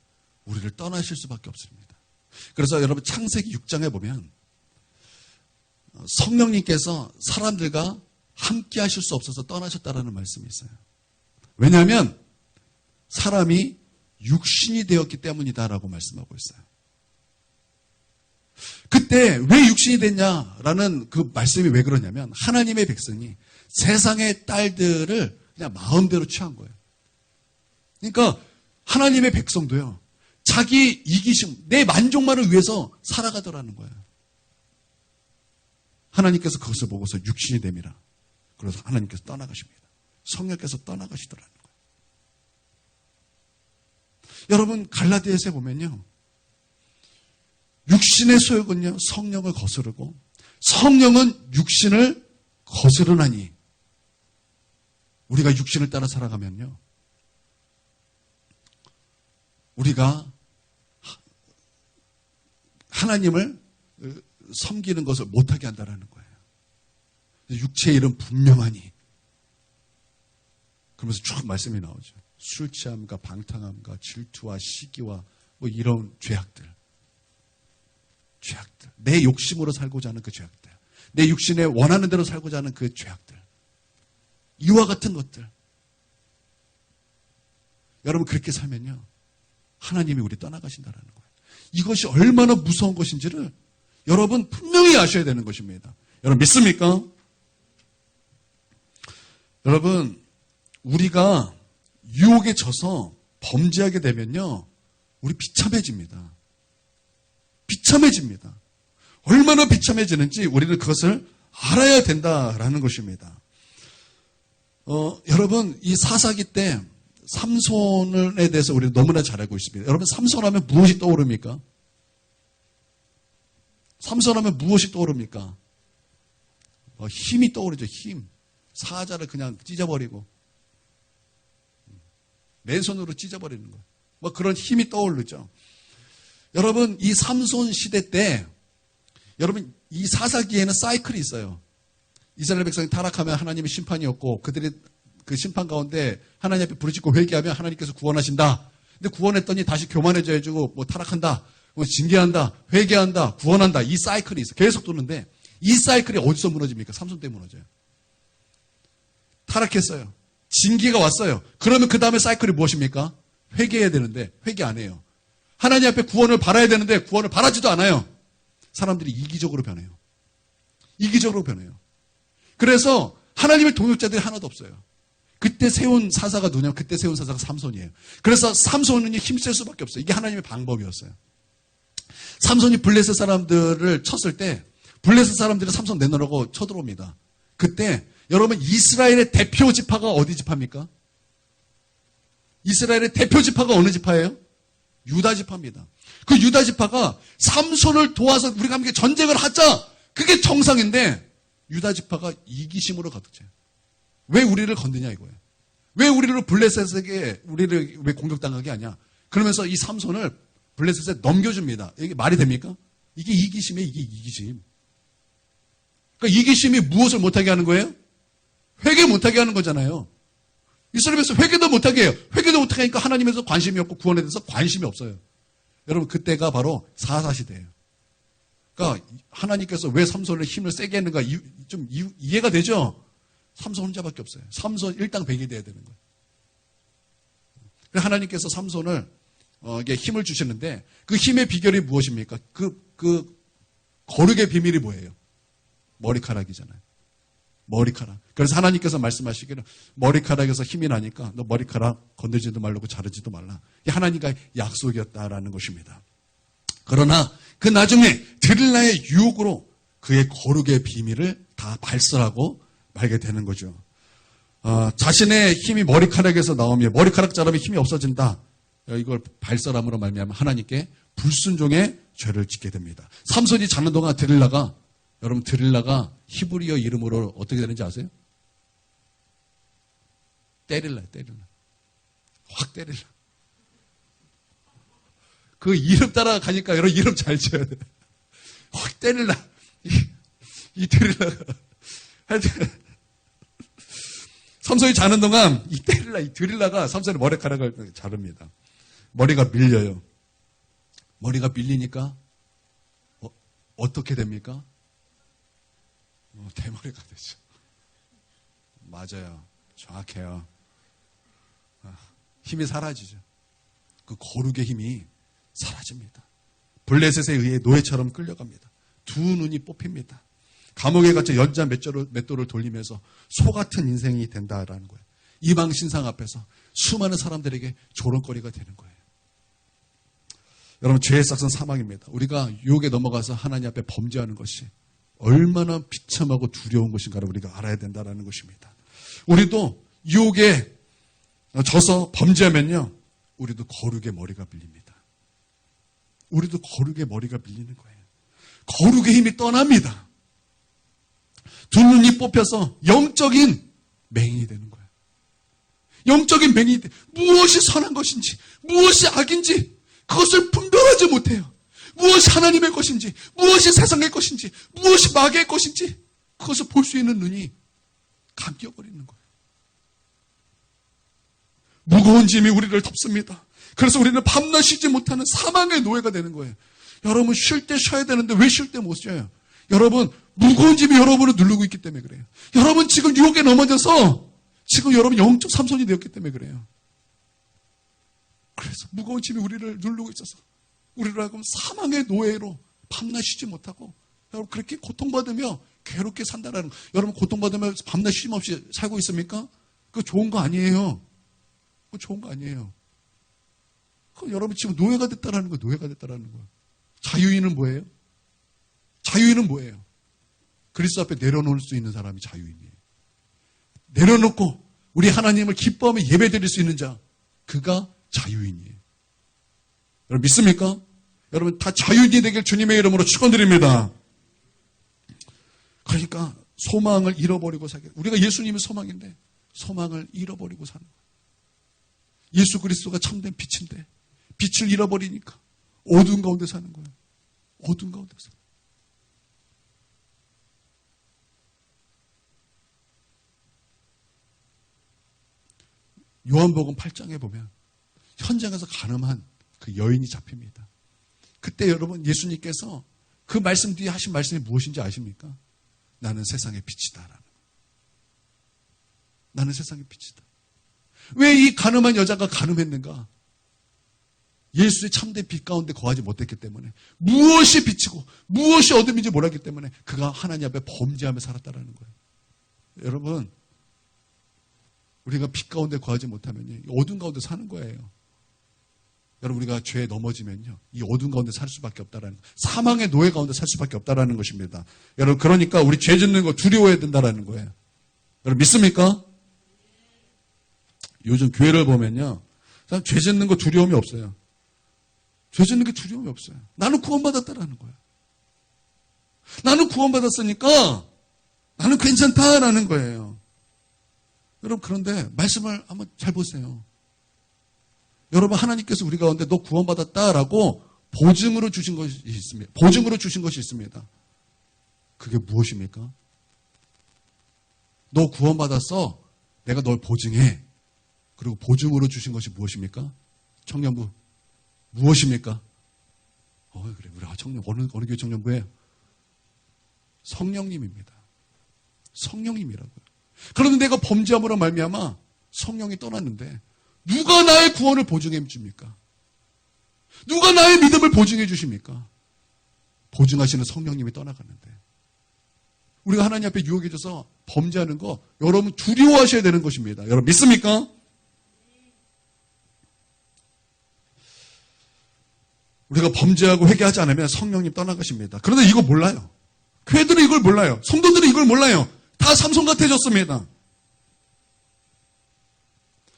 우리를 떠나실 수밖에 없습니다. 그래서 여러분, 창세기 6장에 보면 성령님께서 사람들과 함께 하실 수 없어서 떠나셨다라는 말씀이 있어요. 왜냐하면 사람이 육신이 되었기 때문이다라고 말씀하고 있어요. 그때 왜 육신이 됐냐라는 그 말씀이 왜 그러냐면 하나님의 백성이 세상의 딸들을 그냥 마음대로 취한 거예요. 그러니까 하나님의 백성도요, 자기 이기심, 내 만족만을 위해서 살아가더라는 거예요. 하나님께서 그것을 보고서 육신이 됨이라. 그래서 하나님께서 떠나가십니다. 성령께서 떠나가시더라는 거예요. 여러분, 갈라디아서에 보면요, 육신의 소욕은요, 성령을 거스르고 성령은 육신을 거스르나니, 우리가 육신을 따라 살아가면요, 우리가 하나님을 섬기는 것을 못하게 한다는 거예요. 육체의 일은 분명하니, 그러면서 쭉 말씀이 나오죠. 술 취함과 방탕함과 질투와 시기와 뭐 이런 죄악들, 내 욕심으로 살고자 하는 그 죄악들, 내 육신에 원하는 대로 살고자 하는 그 죄악들, 이와 같은 것들. 여러분, 그렇게 살면요, 하나님이 우리 떠나가신다는 거예요. 이것이 얼마나 무서운 것인지를 여러분 분명히 아셔야 되는 것입니다. 여러분, 믿습니까? 여러분, 우리가 유혹에 져서 범죄하게 되면요, 우리 비참해집니다. 비참해집니다. 얼마나 비참해지는지 우리는 그것을 알아야 된다라는 것입니다. 여러분, 이 사사기 때 삼손에 대해서 우리는 너무나 잘 알고 있습니다. 여러분, 삼손 하면 무엇이 떠오릅니까? 삼손 하면 무엇이 떠오릅니까? 힘이 떠오르죠, 힘. 사자를 그냥 찢어버리고, 맨손으로 찢어버리는 거. 그런 힘이 떠오르죠. 여러분, 이 삼손 시대 때, 여러분, 이 사사기에는 사이클이 있어요. 이스라엘 백성이 타락하면 하나님의 심판이 없고, 그들이 그 심판 가운데 하나님 앞에 부르짖고 회개하면 하나님께서 구원하신다. 근데 구원했더니 다시 교만해져 해주고, 타락한다, 징계한다, 회개한다, 구원한다. 이 사이클이 있어요. 계속 도는데, 이 사이클이 어디서 무너집니까? 삼손 때문에 무너져요. 타락했어요. 징계가 왔어요. 그러면 그 다음에 사이클이 무엇입니까? 회개해야 되는데 회개 안 해요. 하나님 앞에 구원을 바라야 되는데 구원을 바라지도 않아요. 사람들이 이기적으로 변해요. 이기적으로 변해요. 그래서 하나님의 동역자들이 하나도 없어요. 그때 세운 사사가 누구냐면 그때 세운 사사가 삼손이에요. 그래서 삼손은 힘쓸 수밖에 없어요. 이게 하나님의 방법이었어요. 삼손이 블레셋 사람들을 쳤을 때 블레셋 사람들이 삼손 내놓으라고 쳐들어옵니다. 그때 여러분, 이스라엘의 대표 지파가 어디 지파입니까? 이스라엘의 대표 지파가 어느 지파예요? 유다 지파입니다. 그 유다 지파가 삼손을 도와서 우리가 함께 전쟁을 하자. 그게 정상인데 유다 지파가 이기심으로 가득 차요. 왜 우리를 건드냐 이거예요. 왜 우리를 블레셋에게 우리를 왜 공격당하게 하냐. 그러면서 이 삼손을 블레셋에 넘겨줍니다. 이게 말이 됩니까? 이게 이기심이에요. 이게 이기심. 그러니까 이기심이 무엇을 못하게 하는 거예요? 회개 못하게 하는 거잖아요. 이스라엘에서 회개도 못하게 해요. 회개도 못하게 하니까 하나님에서 관심이 없고 구원에 대해서 관심이 없어요. 여러분, 그때가 바로 사사시대예요. 그러니까 하나님께서 왜 삼손을 힘을 세게 했는가 좀 이해가 되죠? 삼손 혼자밖에 없어요. 삼손 일당백이 돼야 되는 거예요. 하나님께서 삼손을 이게 힘을 주시는데 그 힘의 비결이 무엇입니까? 그 거룩의 비밀이 뭐예요? 머리카락이잖아요. 머리카락. 그래서 하나님께서 말씀하시기를 머리카락에서 힘이 나니까 너 머리카락 건들지도 말고 자르지도 말라. 이게 하나님과의 약속이었다라는 것입니다. 그러나 그 나중에 드릴라의 유혹으로 그의 거룩의 비밀을 다 발설하고 말게 되는 거죠. 자신의 힘이 머리카락에서 나오면 머리카락 자르면 힘이 없어진다. 이걸 발설함으로 말미암아 하나님께 불순종의 죄를 짓게 됩니다. 삼손이 자는 동안 여러분 드릴라가 히브리어 이름으로 어떻게 되는지 아세요? 때릴라. 확 때릴라. 그 이름 따라가니까 여러분 이름 잘 지어야 돼. 확 때릴라. 이 드릴라가. 하여튼 삼손이 자는 동안 이 드릴라가 삼손의 머리카락을 자릅니다. 머리가 밀려요. 머리가 밀리니까 어떻게 됩니까? 대머리가 되죠. 맞아요. 정확해요. 힘이 사라지죠. 그 거룩의 힘이 사라집니다. 블레셋에 의해 노예처럼 끌려갑니다. 두 눈이 뽑힙니다. 감옥에 갇혀 연자 맷돌을 돌리면서 소 같은 인생이 된다라는 거예요. 이방 신상 앞에서 수많은 사람들에게 조롱거리가 되는 거예요. 여러분, 죄의 싹은 사망입니다. 우리가 유혹에 넘어가서 하나님 앞에 범죄하는 것이 얼마나 비참하고 두려운 것인가를 우리가 알아야 된다는 것입니다. 우리도 유혹에 져서 범죄하면요, 우리도 거룩의 머리가 밀립니다. 우리도 거룩의 머리가 밀리는 거예요. 거룩의 힘이 떠납니다. 두 눈이 뽑혀서 영적인 맹인이 되는 거예요. 영적인 맹인이 무엇이 선한 것인지 무엇이 악인지 그것을 분별하지 못해요. 무엇이 하나님의 것인지 무엇이 세상의 것인지 무엇이 마귀의 것인지 그것을 볼 수 있는 눈이 감겨버리는 거예요. 무거운 짐이 우리를 덮습니다. 그래서 우리는 밤낮 쉬지 못하는 사망의 노예가 되는 거예요. 여러분, 쉴 때 쉬어야 되는데 왜 쉴 때 못 쉬어요? 여러분, 무거운 짐이 여러분을 누르고 있기 때문에 그래요. 여러분 지금 유혹에 넘어져서 지금 여러분 영적 삼손이 되었기 때문에 그래요. 그래서 무거운 짐이 우리를 누르고 있어서 우리를 하여금 사망의 노예로 밤낮 쉬지 못하고 여러분 그렇게 고통받으며 괴롭게 산다라는 거. 여러분 고통받으며 밤낮 쉼 없이 살고 있습니까? 그거 좋은 거 아니에요. 그거 좋은 거 아니에요. 여러분 지금 노예가 됐다라는 거예요. 노예가 됐다라는 거예요. 자유인은 뭐예요? 자유인은 뭐예요? 그리스도 앞에 내려놓을 수 있는 사람이 자유인이에요. 내려놓고 우리 하나님을 기뻐하며 예배드릴 수 있는 자, 그가 자유인이에요. 여러분 믿습니까? 여러분 다 자유인이 되길 주님의 이름으로 축원드립니다. 그러니까 소망을 잃어버리고 살게. 우리가 예수님의 소망인데 소망을 잃어버리고 사는 거예요. 예수 그리스도가 참된 빛인데 빛을 잃어버리니까 어두운 가운데 사는 거예요. 어두운 가운데 사는 거예요. 요한복음 8장에 보면 현장에서 간음한 그 여인이 잡힙니다. 그때 여러분 예수님께서 그 말씀 뒤에 하신 말씀이 무엇인지 아십니까? 나는 세상의 빛이다라는 거예요. 나는 세상의 빛이다. 왜 이 간음한 여자가 간음했는가? 예수의 참된 빛 가운데 거하지 못했기 때문에, 무엇이 빛이고 무엇이 어둠인지 몰랐기 때문에 그가 하나님 앞에 범죄하며 살았다라는 거예요. 여러분 우리가 빛 가운데 거하지 못하면 어둠 가운데 사는 거예요. 여러분 우리가 죄에 넘어지면요 이 어둠 가운데 살 수밖에 없다라는 거예요. 사망의 노예 가운데 살 수밖에 없다라는 것입니다. 여러분 그러니까 우리 죄 짓는 거 두려워해야 된다라는 거예요. 여러분 믿습니까? 요즘 교회를 보면요 사람 죄 짓는 거 두려움이 없어요. 죄 짓는 게 두려움이 없어요. 나는 구원받았다라는 거예요. 나는 구원받았으니까 나는 괜찮다라는 거예요. 여러분 그런데 말씀을 한번 잘 보세요. 여러분 하나님께서 우리 가운데 너 구원받았다라고 보증으로 주신 것이 있습니다. 보증으로 주신 것이 있습니다. 그게 무엇입니까? 너 구원받았어. 내가 널 보증해. 그리고 보증으로 주신 것이 무엇입니까? 청년부. 무엇입니까? 그래. 우리 청년 어느 교회 청년부예요? 성령님입니다. 성령님이라고요. 그런데 내가 범죄함으로 말미암아 성령이 떠났는데 누가 나의 구원을 보증해 줍니까? 누가 나의 믿음을 보증해 주십니까? 보증하시는 성령님이 떠나가는데 우리가 하나님 앞에 유혹해줘서 범죄하는 거 여러분 두려워하셔야 되는 것입니다. 여러분 믿습니까? 우리가 범죄하고 회개하지 않으면 성령님 떠나가십니다. 그런데 이거 몰라요. 교회들은 이걸 몰라요. 성도들은 이걸 몰라요. 다 삼손 같아졌습니다.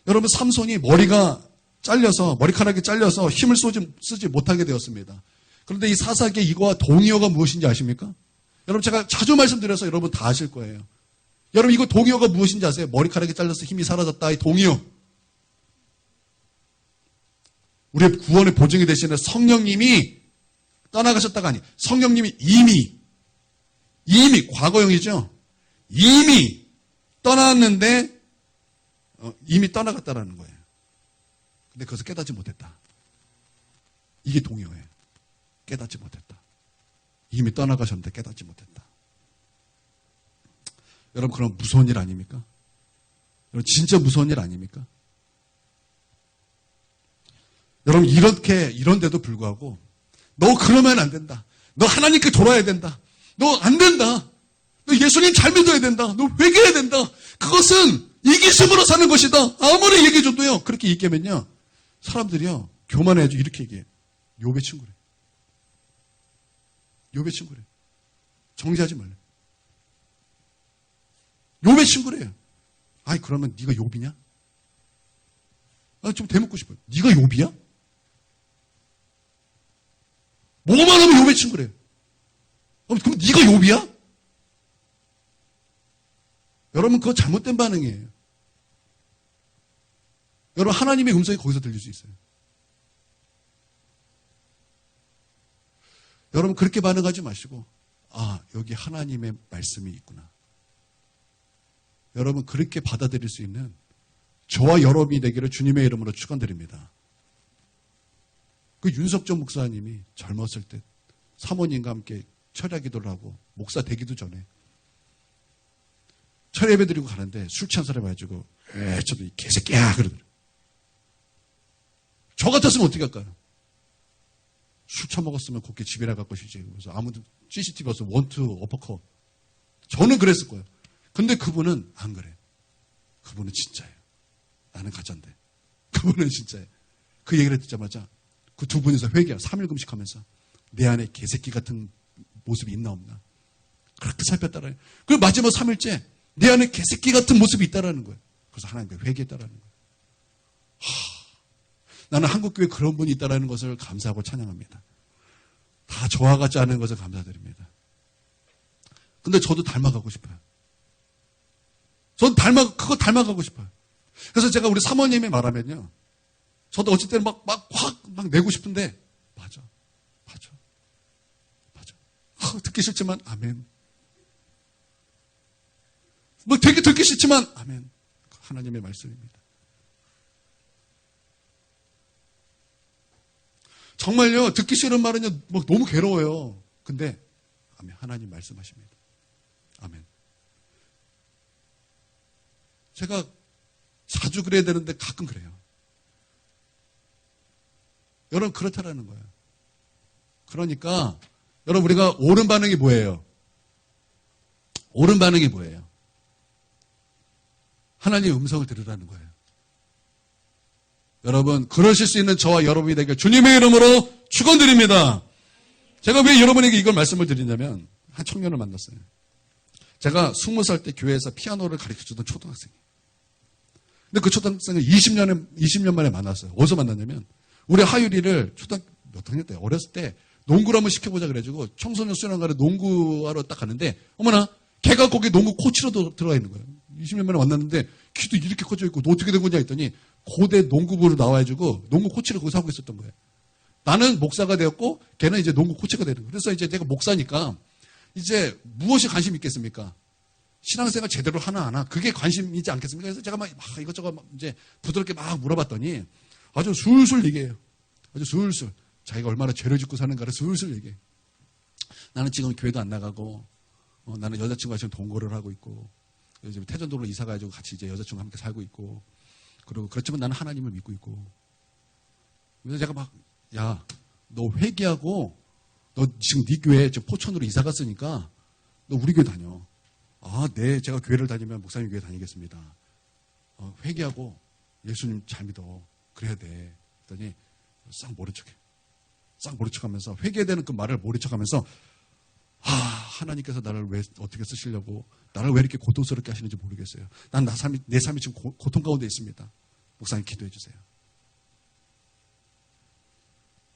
여러분 삼손이 머리카락이 잘려서 힘을 쓰지 못하게 되었습니다. 그런데 이 사사기의 이거와 동의어가 무엇인지 아십니까? 여러분 제가 자주 말씀드려서 여러분 다 아실 거예요. 여러분 이거 동의어가 무엇인지 아세요? 머리카락이 잘려서 힘이 사라졌다. 이 동의어. 우리의 구원의 보증이 되시는 성령님이 떠나가셨다가 아니 성령님이 이미 과거형이죠. 이미 떠났는데 이미 떠나갔다라는 거예요. 근데 그것을 깨닫지 못했다. 이게 동의어예요. 깨닫지 못했다. 이미 떠나가셨는데 깨닫지 못했다. 여러분 그럼 무서운 일 아닙니까? 여러분 진짜 무서운 일 아닙니까? 여러분 이런데도 불구하고 너 그러면 안 된다. 너 하나님께 돌아야 된다. 너 안 된다. 너 예수님 잘 믿어야 된다. 너 회개해야 된다. 그것은 이기심으로 사는 것이다. 아무리 얘기해줘도요. 그렇게 얘기하면요. 사람들이요. 교만해야죠. 이렇게 얘기해. 욥의 친구래. 욥의 친구래. 정지하지 말래. 욥의 친구래요. 아이 그러면 네가 욥이냐? 좀 대묻고 싶어요. 네가 욥이야? 뭐만 하면 욥의 친구래요. 그럼 네가 욥이야? 여러분 그거 잘못된 반응이에요. 여러분 하나님의 음성이 거기서 들릴 수 있어요. 여러분 그렇게 반응하지 마시고 여기 하나님의 말씀이 있구나. 여러분 그렇게 받아들일 수 있는 저와 여러분이 되기를 주님의 이름으로 축원드립니다. 그 윤석정 목사님이 젊었을 때 사모님과 함께 철야 기도를 하고 목사 되기도 전에 철야 예배 드리고 가는데 술 취한 사람이 와가지고 저도 이 개새끼야 그러더라고요. 저 같았으면 어떻게 할까요? 술 처먹었으면 곱게 집에 나갈 것이지. 그래서 아무도 CCTV 와서 원투 어퍼컷. 저는 그랬을 거예요. 근데 그분은 안 그래요. 그분은 진짜예요. 나는 가짜인데. 그분은 진짜 그 얘기를 듣자마자 그 두 분이서 회개하고 3일 금식하면서 내 안에 개새끼 같은 모습이 있나 없나. 그렇게 살폈다라는 거예요. 그리고 마지막 3일째 내 안에 개새끼 같은 모습이 있다라는 거예요. 그래서 하나님께 회개했다라는 거예요. 나는 한국교회에 그런 분이 있다라는 것을 감사하고 찬양합니다. 다 저와 같지 않은 것을 감사드립니다. 근데 저도 닮아가고 싶어요. 저도 그거 닮아가고 싶어요. 그래서 제가 우리 사모님이 말하면요. 저도 어쩔 때는 막 내고 싶은데, 맞아. 듣기 싫지만, 아멘. 뭐 되게 듣기 싫지만, 아멘. 하나님의 말씀입니다. 정말요, 듣기 싫은 말은요, 뭐 너무 괴로워요. 근데, 아멘. 하나님 말씀하십니다. 아멘. 제가 자주 그래야 되는데 가끔 그래요. 여러분, 그렇다라는 거예요. 그러니까, 여러분, 우리가 옳은 반응이 뭐예요? 옳은 반응이 뭐예요? 하나님의 음성을 들으라는 거예요. 여러분, 그러실 수 있는 저와 여러분이 되길 주님의 이름으로 축원드립니다. 제가 왜 여러분에게 이걸 말씀을 드리냐면, 한 청년을 만났어요. 제가 20살 때 교회에서 피아노를 가르쳐주던 초등학생이에요. 근데 그 초등학생을 20년 만에 만났어요. 어디서 만났냐면, 우리 하율이를 초등학교 몇 학년 때, 어렸을 때 농구를 한번 시켜보자 그래가지고 청소년 수련관에 농구하러 딱 갔는데, 어머나, 걔가 거기 농구 코치로 들어가 있는 거예요. 20년 만에 만났는데, 키도 이렇게 커져 있고, 너 어떻게 된 거냐 했더니, 고대 농구부로 나와가지고 농구 코치를 거기서 하고 있었던 거예요. 나는 목사가 되었고, 걔는 이제 농구 코치가 되는 거예요. 그래서 이제 내가 목사니까, 이제 무엇이 관심 있겠습니까? 신앙생활 제대로 하나 안 하나? 그게 관심이지 않겠습니까? 그래서 제가 막 이것저것 이제 부드럽게 막 물어봤더니 아주 술술 얘기해요. 아주 술술. 자기가 얼마나 죄를 짓고 사는가를 술술 얘기해. 나는 지금 교회도 안 나가고, 나는 여자친구가 지금 동거를 하고 있고, 이제 태전도로 이사 가지고 같이 이제 여자친구와 함께 살고 있고, 그리고 그렇지만 나는 하나님을 믿고 있고. 그래서 제가 막, 야, 너 회개하고, 너 지금 네 교회 지금 포천으로 이사 갔으니까 너 우리 교회 다녀. 아, 네, 제가 교회를 다니면 목사님 교회 다니겠습니다. 회개하고 예수님 잘 믿어. 그래야 돼. 그랬더니 싹 모른 척해. 싹 모른 척하면서 회개되는 그 말을 모른 척하면서 하나님께서 나를 왜 어떻게 쓰시려고 나를 왜 이렇게 고통스럽게 하시는지 모르겠어요. 난 내 삶이 지금 고통 가운데 있습니다. 목사님 기도해 주세요.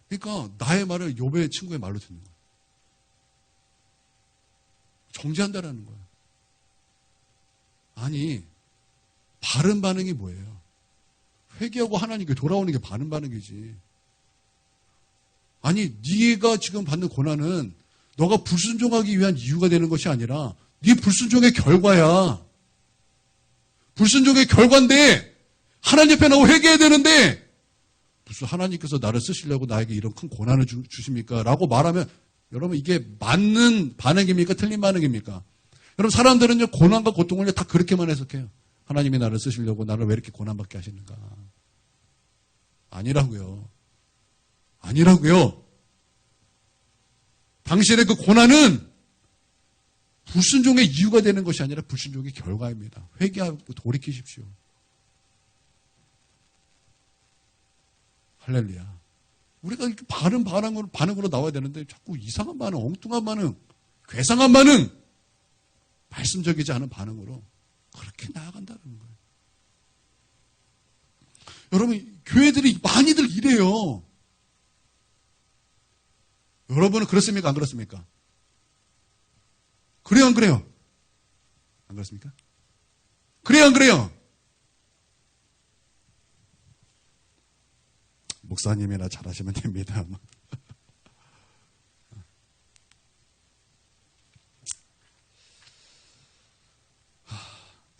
그러니까 나의 말을 욥의 친구의 말로 듣는 거예요. 정죄한다라는 거예요. 아니, 바른 반응이 뭐예요? 회개하고 하나님께 돌아오는 게 바른 반응이지. 아니, 네가 지금 받는 고난은 너가 불순종하기 위한 이유가 되는 것이 아니라 네 불순종의 결과야. 불순종의 결과인데 하나님 옆에 나오고 회개해야 되는데 무슨 하나님께서 나를 쓰시려고 나에게 이런 큰 고난을 주십니까? 라고 말하면 여러분 이게 맞는 반응입니까? 틀린 반응입니까? 여러분 사람들은요 고난과 고통을 다 그렇게만 해석해요. 하나님이 나를 쓰시려고 나를 왜 이렇게 고난받게 하시는가? 아니라고요. 아니라고요. 당신의 그 고난은 불순종의 이유가 되는 것이 아니라 불순종의 결과입니다. 회개하고 돌이키십시오. 할렐루야. 우리가 이렇게 바른 반응으로 나와야 되는데 자꾸 이상한 반응, 엉뚱한 반응, 괴상한 반응, 말씀적이지 않은 반응으로 그렇게 나아간다는 거예요. 여러분, 교회들이 많이들 이래요. 여러분은 그렇습니까? 안 그렇습니까? 그래요? 안 그래요? 안 그렇습니까? 그래요? 안 그래요? 목사님이나 잘하시면 됩니다.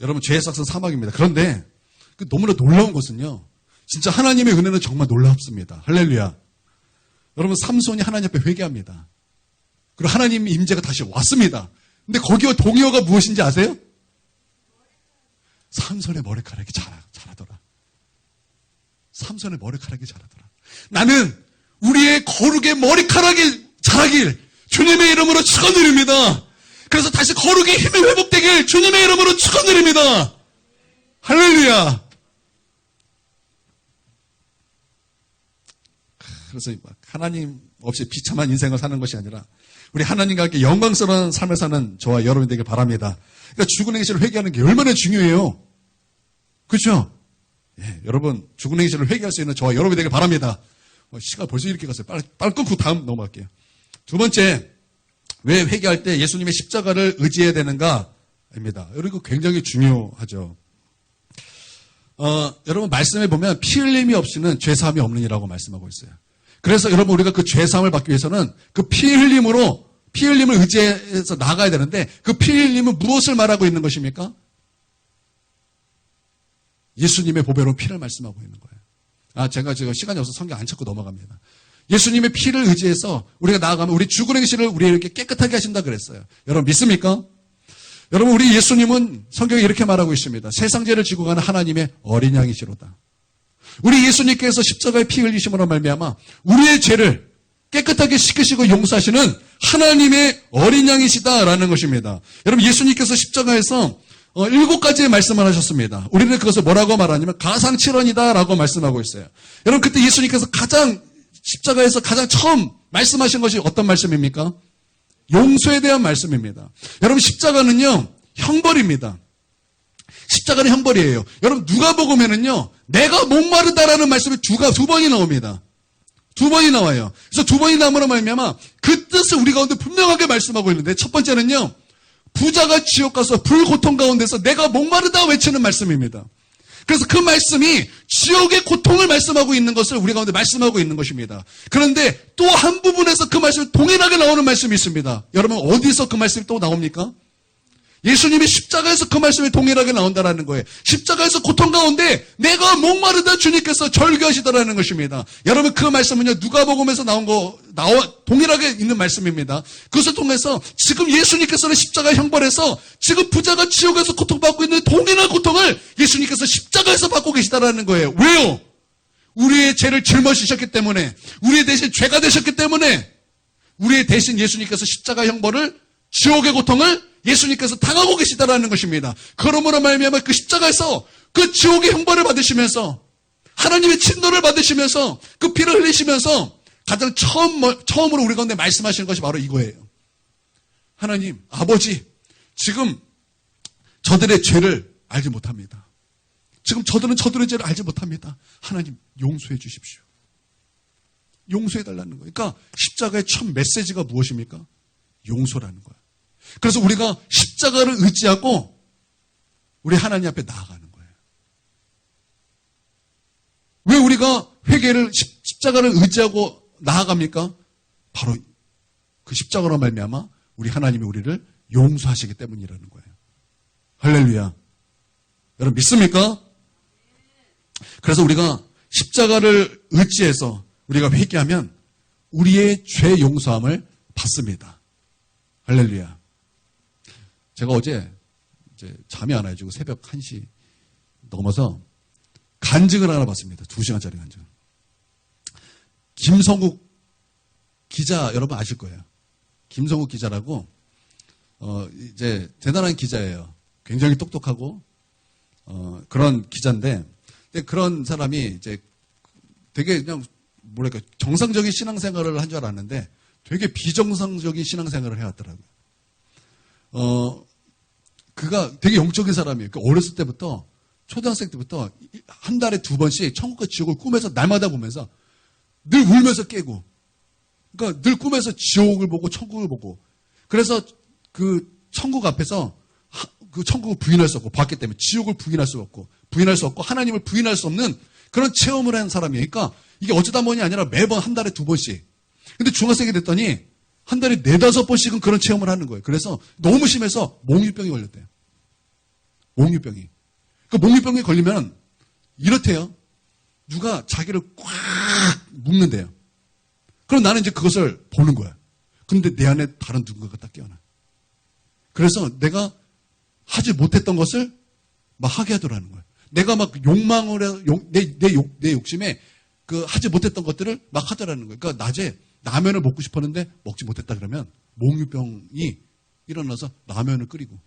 여러분, 죄의 삭은 사막입니다. 그런데 너무나 놀라운 것은요. 진짜 하나님의 은혜는 정말 놀랍습니다. 할렐루야. 여러분, 삼손이 하나님 앞에 회개합니다. 그리고 하나님의 임재가 다시 왔습니다. 근데 거기와 동의어가 무엇인지 아세요? 삼손의 머리카락이 자라더라. 삼손의 머리카락이 자라더라. 나는 우리의 거룩의 머리카락이 자라길 주님의 이름으로 축원드립니다. 그래서 다시 거룩의 힘이 회복되길 주님의 이름으로 축원드립니다. 할렐루야. 그래서 하나님 없이 비참한 인생을 사는 것이 아니라 우리 하나님과 함께 영광스러운 삶을 사는 저와 여러분이 되길 바랍니다. 그러니까 죽은 행실을 회개하는 게 얼마나 중요해요. 그렇죠? 예, 여러분 죽은 행실을 회개할 수 있는 저와 여러분이 되길 바랍니다. 시간 벌써 이렇게 갔어요. 빨리 끊고 다음 넘어갈게요. 두 번째, 왜 회개할 때 예수님의 십자가를 의지해야 되는가입니다. 여러분 이거 굉장히 중요하죠. 여러분 말씀에 보면 피 흘림이 없이는 죄사함이 없느니라고 말씀하고 있어요. 그래서 여러분 우리가 그 죄사함을 받기 위해서는 그 피 흘림을 의지해서 나가야 되는데 그 피 흘림은 무엇을 말하고 있는 것입니까? 예수님의 보배로운 피를 말씀하고 있는 거예요. 제가 지금 시간이 없어서 성경 안 찾고 넘어갑니다. 예수님의 피를 의지해서 우리가 나아가면 우리 죽은 행실을 우리에게 깨끗하게 하신다 그랬어요. 여러분 믿습니까? 여러분 우리 예수님은 성경에 이렇게 말하고 있습니다. 세상 죄를 지고 가는 하나님의 어린 양이시로다. 우리 예수님께서 십자가에 피 흘리심으로 말미암아 우리의 죄를 깨끗하게 씻으시고 용서하시는 하나님의 어린 양이시다라는 것입니다. 여러분 예수님께서 십자가에서 7가지의 말씀을 하셨습니다. 우리는 그것을 뭐라고 말하냐면 가상칠언이다라고 말씀하고 있어요. 여러분 그때 예수님께서 십자가에서 가장 처음 말씀하신 것이 어떤 말씀입니까? 용서에 대한 말씀입니다. 여러분 십자가는요 형벌입니다. 십자가는 형벌이에요. 여러분 누가복음에는요 내가 목마르다라는 말씀이 두 번이 나옵니다. 두 번이 나와요. 그래서 두 번이 나오므로 말미암아 그 뜻을 우리 가운데 분명하게 말씀하고 있는데 첫 번째는요 부자가 지옥 가서 불고통 가운데서 내가 목마르다 외치는 말씀입니다. 그래서 그 말씀이 지옥의 고통을 말씀하고 있는 것을 우리 가운데 말씀하고 있는 것입니다. 그런데 또 한 부분에서 그 말씀이 동일하게 나오는 말씀이 있습니다. 여러분 어디서 그 말씀이 또 나옵니까? 예수님이 십자가에서 그 말씀이 동일하게 나온다라는 거예요. 십자가에서 고통 가운데 내가 목마르다 주님께서 절규하시더라는 것입니다. 여러분 그 말씀은요 누가복음에서 동일하게 있는 말씀입니다. 그것을 통해서 지금 예수님께서는 십자가 형벌에서 지금 부자가 지옥에서 고통받고 있는 동일한 고통을 예수님께서 십자가에서 받고 계시다라는 거예요. 왜요? 우리의 죄를 짊어지셨기 때문에, 우리의 대신 죄가 되셨기 때문에, 우리의 대신 예수님께서 십자가 형벌을, 지옥의 고통을 예수님께서 당하고 계시다라는 것입니다. 그러므로 말미암아 그 십자가에서 그 지옥의 형벌을 받으시면서 하나님의 진노를 받으시면서 그 피를 흘리시면서 가장 처음으로 우리 가운데 말씀하시는 것이 바로 이거예요. 하나님, 아버지, 지금 저들의 죄를 알지 못합니다. 지금 저들은 저들의 죄를 알지 못합니다. 하나님, 용서해 주십시오. 용서해 달라는 거예요. 그러니까 십자가의 첫 메시지가 무엇입니까? 용서라는 거예요. 그래서 우리가 십자가를 의지하고 우리 하나님 앞에 나아가는 거예요. 왜 우리가 십자가를 의지하고 나아갑니까? 바로 그 십자가로 말미암아 우리 하나님이 우리를 용서하시기 때문이라는 거예요. 할렐루야. 여러분 믿습니까? 그래서 우리가 십자가를 의지해서 우리가 회개하면 우리의 죄 용서함을 받습니다. 할렐루야. 제가 어제 이제 잠이 안 와요. 지금 새벽 1시 넘어서 간증을 하나 봤습니다. 2시간짜리 간증. 김성국 기자 여러분 아실 거예요. 김성국 기자라고 이제 대단한 기자예요. 굉장히 똑똑하고 그런 기자인데 그런 사람이 이제 되게 그냥 뭐랄까 정상적인 신앙생활을 한 줄 알았는데 되게 비정상적인 신앙생활을 해왔더라고요. 그가 되게 영적인 사람이에요. 어렸을 때부터 초등학생 때부터 한 달에 2번씩 천국과 지옥을 꿈에서 날마다 보면서 늘 울면서 깨고 그러니까 늘 꿈에서 지옥을 보고 천국을 보고 그래서 그 천국 앞에서 그 천국을 부인할 수 없고 봤기 때문에 지옥을 부인할 수 없고 하나님을 부인할 수 없는 그런 체험을 한 사람이에요. 그러니까 이게 어쩌다 보니 아니라 매번 한 달에 2번씩. 근데 중학생이 됐더니 한 달에 4-5번씩은 그런 체험을 하는 거예요. 그래서 너무 심해서 몽유병이 걸렸대요. 몽유병이. 그 몽유병이 걸리면 이렇대요. 누가 자기를 꽉 묶는데요. 그럼 나는 이제 그것을 보는 거야. 근데 내 안에 다른 누군가가 딱 깨어나. 그래서 내가 하지 못했던 것을 막 하게 하더라는 거야. 내가 막 욕망을 내 욕심에 그 하지 못했던 것들을 막 하더라는 거예요. 그러니까 낮에 라면을 먹고 싶었는데 먹지 못했다 그러면 몽유병이 일어나서 라면을 끓이고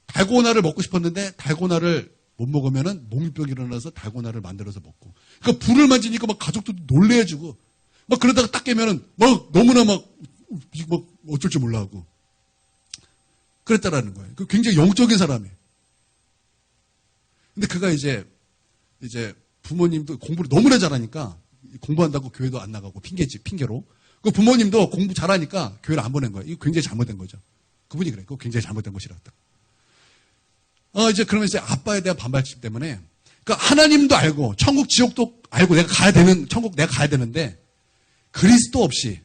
달고나를 먹고 싶었는데 달고나를 못 먹으면은 몽유병이 일어나서 달고나를 만들어서 먹고. 그러니까 불을 만지니까 막 가족들도 놀래가지고 막 그러다가 딱 깨면은 막 너무나 막 어쩔 줄 몰라 하고. 그랬다라는 거예요. 그 굉장히 영적인 사람이에요. 근데 그가 이제 부모님도 공부를 너무나 잘하니까 공부한다고 교회도 안 나가고 핑계로. 그 부모님도 공부 잘하니까 교회를 안 보낸 거예요. 이거 굉장히 잘못된 거죠. 그분이 그래. 그거 굉장히 잘못된 것이라고. 이제 그러면 이제 아빠에 대한 반발심 때문에 그러니까 하나님도 알고 천국 지옥도 알고 천국 내가 가야 되는데 그리스도 없이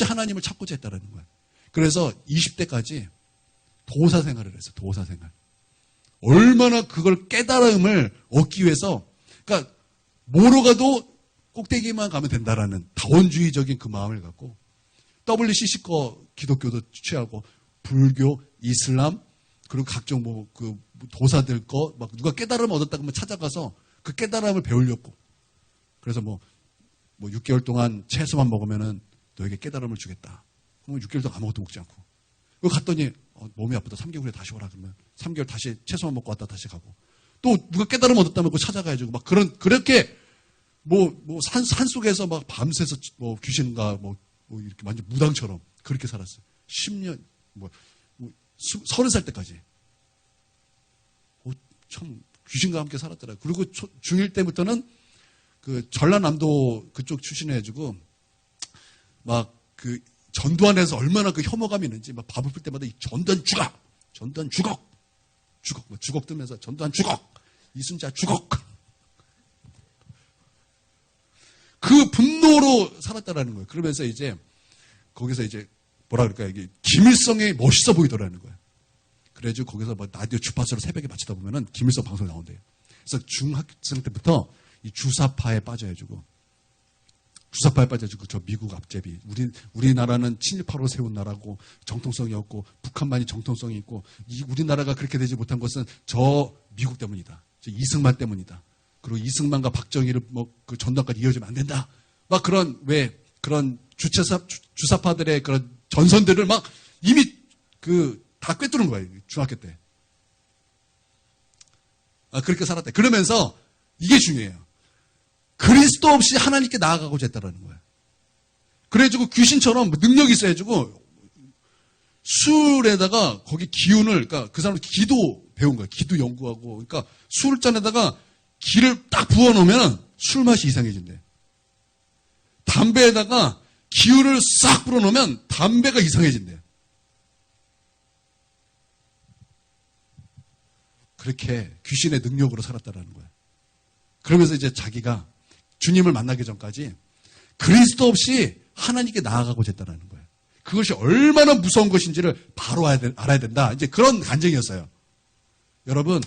하나님을 찾고자 했다라는 거예요. 그래서 20대까지 도사 생활을 했어요. 도사 생활. 얼마나 그걸 깨달음을 얻기 위해서 그러니까 뭐로 가도 꼭대기만 가면 된다라는 다원주의적인 그 마음을 갖고 WCC 거 기독교도 취하고 불교, 이슬람 그리고 각종 그 도사들 거 막 누가 깨달음을 얻었다 그러면 찾아가서 그 깨달음을 배우려고. 그래서 뭐 6개월 동안 채소만 먹으면은 너에게 깨달음을 주겠다. 그럼 6개월 동안 아무것도 먹지 않고. 그거 갔더니 몸이 아프다. 3개월 후에 다시 오라 그러면 3개월 다시 채소만 먹고 왔다 다시 가고. 또 누가 깨달음 얻었다면 그거 찾아가야지. 막 그렇게 산 속에서 막 밤새서 귀신과 이렇게 완전 무당처럼 그렇게 살았어요. 10년, 30살 때까지. 참, 귀신과 함께 살았더라고요. 그리고 중1 때부터는 그 전라남도 그쪽 출신해가지고 막 그 전두환에서 얼마나 그 혐오감이 있는지 막 밥을 풀 때마다 이 전두환 주걱 주걱 뜨면서 전두환 주걱 이순자 주걱 그 분노로 살았다라는 거예요. 그러면서 이제 거기서 이제 뭐라 그럴까요? 이게 김일성이 멋있어 보이더라는 거예요. 그래가지고 거기서 라디오 주파수를 새벽에 맞추다 보면은 김일성 방송이 나온대요. 그래서 중학생 때부터 이 주사파에 빠져가지고 저 미국 앞제비. 우리나라는 친일파로 세운 나라고 정통성이 없고 북한만이 정통성이 있고 우리나라가 그렇게 되지 못한 것은 저 미국 때문이다. 저 이승만 때문이다. 그리고 이승만과 박정희를 그 전당까지 이어지면 안 된다. 막 그런 주사파들의 그런 전선들을 막 이미 다 꿰뚫은 거예요. 중학교 때. 그렇게 살았대. 그러면서 이게 중요해요. 그리스도 없이 하나님께 나아가고자 했다라는 거예요. 그래가지고 귀신처럼 능력이 있어가지고 술에다가 거기 기운을, 그러니까 그 사람 기도 배운 거예요. 기도 연구하고. 그러니까 술잔에다가 기를 딱 부어놓으면 술 맛이 이상해진대. 담배에다가 기운을 싹 불어넣으면 담배가 이상해진대. 그렇게 귀신의 능력으로 살았다라는 거예요. 그러면서 이제 자기가 주님을 만나기 전까지 그리스도 없이 하나님께 나아가고자 했다라는 거예요. 그것이 얼마나 무서운 것인지를 바로 알아야 된다. 이제 그런 간증이었어요. 여러분,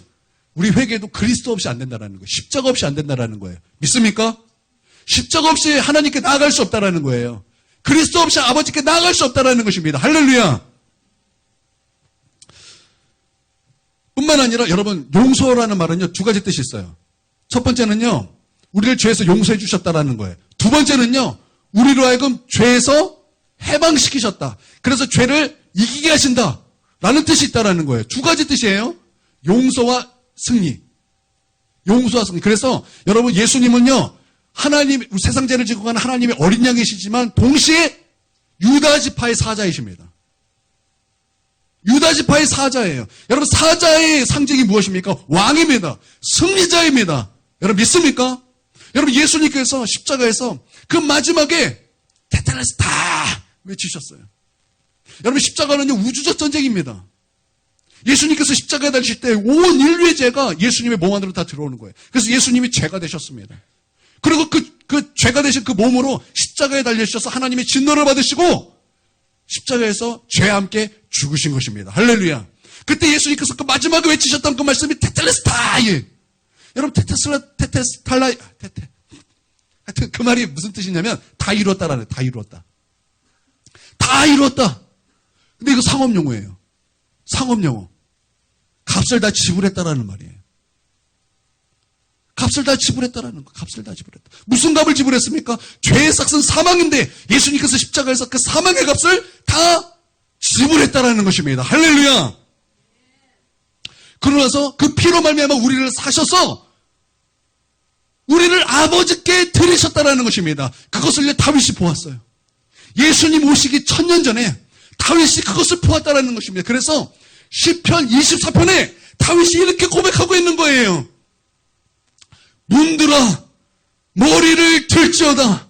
우리 회개도 그리스도 없이 안 된다라는 거예요. 십자가 없이 안 된다라는 거예요. 믿습니까? 십자가 없이 하나님께 나아갈 수 없다라는 거예요. 그리스도 없이 아버지께 나아갈 수 없다라는 것입니다. 할렐루야. 뿐만 아니라 여러분, 용서라는 말은요, 두 가지 뜻이 있어요. 첫 번째는요, 우리를 죄에서 용서해 주셨다라는 거예요. 두 번째는요, 우리로 하여금 죄에서 해방시키셨다. 그래서 죄를 이기게 하신다. 라는 뜻이 있다라는 거예요. 두 가지 뜻이에요. 용서와 승리. 용서와 승리. 그래서 여러분, 예수님은요, 세상 죄를 지고 가는 하나님의 어린 양이시지만 동시에 유다지파의 사자이십니다. 유다지파의 사자예요. 여러분, 사자의 상징이 무엇입니까? 왕입니다. 승리자입니다. 여러분 믿습니까? 여러분, 예수님께서 십자가에서 그 마지막에 테텔레스타 외치셨어요. 여러분, 십자가는요, 우주적 전쟁입니다. 예수님께서 십자가에 달리실 때 온 인류의 죄가 예수님의 몸 안으로 다 들어오는 거예요. 그래서 예수님이 죄가 되셨습니다. 그리고 그 죄가 되신 그 몸으로 십자가에 달리셔서 하나님의 진노를 받으시고 십자가에서 죄와 함께 죽으신 것입니다. 할렐루야. 그때 예수님께서 그 마지막에 외치셨던 그 말씀이 테텔레스타이. 여러분, 하여튼 그 말이 무슨 뜻이냐면 다 이루었다라는, 다 이루었다. 다 이루었다. 근데 이거 상업용어예요. 상업용어. 값을 다 지불했다라는 말이에요. 값을 다 지불했다라는 거. 값을 다 지불했다. 무슨 값을 지불했습니까? 죄의 삭은 사망인데 예수님께서 십자가에서 그 사망의 값을 다 지불했다라는 것입니다. 할렐루야. 그러나서 그 피로 말미암아 우리를 사셔서 우리를 아버지께 드리셨다라는 것입니다. 그것을 다윗이 보았어요. 예수님 오시기 1000년 전에 다윗이 그것을 보았다라는 것입니다. 그래서 시편 24편에 다윗이 이렇게 고백하고 있는 거예요. 문들아 머리를 들지어다.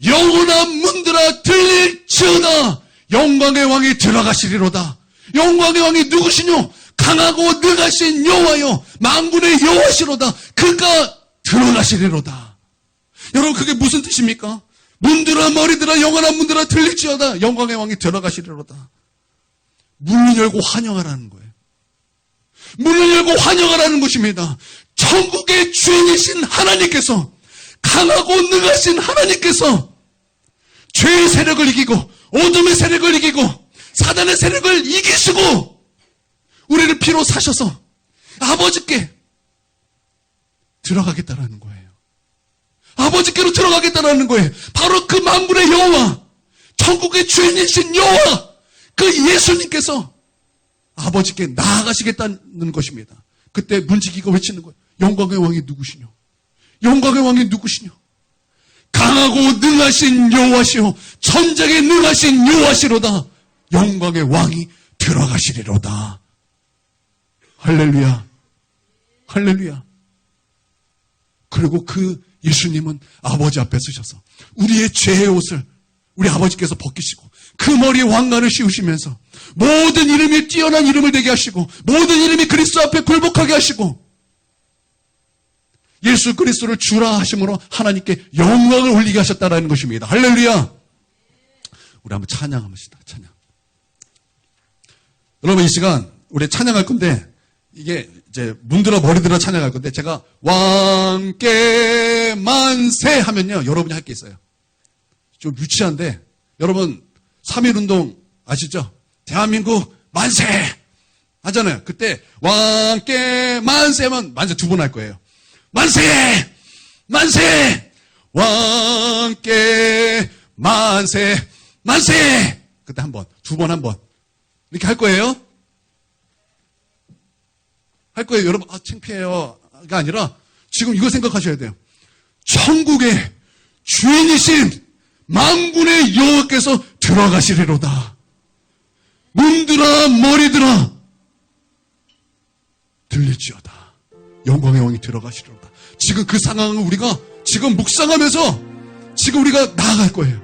영원한 문들아 들릴지어다. 영광의 왕이 들어가시리로다. 영광의 왕이 누구시뇨? 강하고 능하신 여호와여 만군의 여호와시로다. 그가 들어가시리로다. 여러분 그게 무슨 뜻입니까? 문들아 머리들아 영원한 문들아 들릴지어다. 영광의 왕이 들어가시리로다. 문을 열고 환영하라는 거예요. 문을 열고 환영하라는 것입니다. 천국의 주인이신 하나님께서, 강하고 능하신 하나님께서 죄의 세력을 이기고 어둠의 세력을 이기고 사단의 세력을 이기시고 우리를 피로 사셔서 아버지께 들어가겠다라는 거예요. 아버지께로 들어가겠다라는 거예요. 바로 그 만군의 여호와, 천국의 주인이신 여호와, 그 예수님께서 아버지께 나아가시겠다는 것입니다. 그때 문지기가 외치는 거예요. 영광의 왕이 누구시뇨? 영광의 왕이 누구시뇨? 강하고 능하신 여호와시오, 천장에 능하신 여호와시로다. 영광의 왕이 들어가시리로다. 할렐루야, 할렐루야. 그리고 그 예수님은 아버지 앞에 서셔서 우리의 죄의 옷을 우리 아버지께서 벗기시고 그 머리에 왕관을 씌우시면서 모든 이름이 뛰어난 이름을 되게 하시고 모든 이름이 그리스도 앞에 굴복하게 하시고 예수 그리스도를 주라 하심으로 하나님께 영광을 올리게 하셨다라는 것입니다. 할렐루야. 우리 한번 찬양합시다. 찬양. 여러분 이 시간 우리 찬양할 건데 이게 이제 문들어 머리들어 찬양할 건데 제가 왕께 만세 하면요 여러분이 할 게 있어요. 좀 유치한데 여러분 3.1운동 아시죠? 대한민국 만세 하잖아요. 그때 왕께 만세 하면 만세 2번 할 거예요. 만세! 만세! 왕께 만세! 만세! 그때 한 번, 2번 한 번. 이렇게 할 거예요. 할 거예요. 여러분, 창피해요가 아니라 지금 이거 생각하셔야 돼요. 천국의 주인이신 만군의 여호와께서 들어가시리로다. 문들아 머리들아 들릴지어다. 영광의 왕이 들어가시리로다. 지금 그 상황을 우리가 지금 묵상하면서 지금 우리가 나아갈 거예요.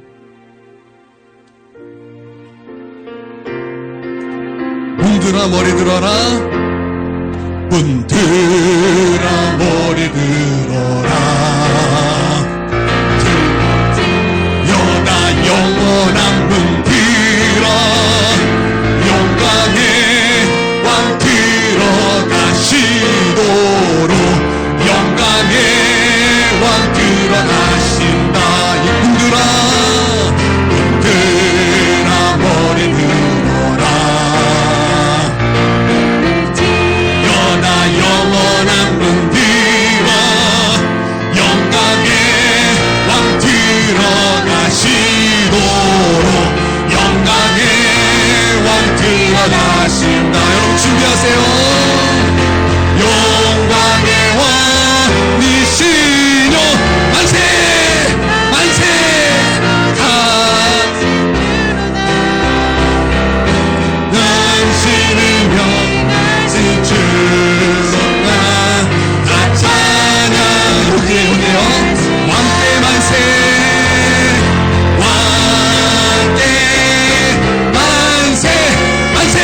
문들아 머리 들어라. 문들아 머리 들어라. 여나 영원한 문들아. 영광의 왕 들어가시도록 영광의 왕 들어가신다. 이 문들아 문들아 머리 들어라. 여나 영원한 문들아. 영광의 왕 들어가시도록 영광의 왕 들어가신다. 여러분 준비하세요. 영광의 왕이시여 만세 만세 당신을 명진 주소나 다 찬양 여기에요. 왕께 만세 왕께 만세 만세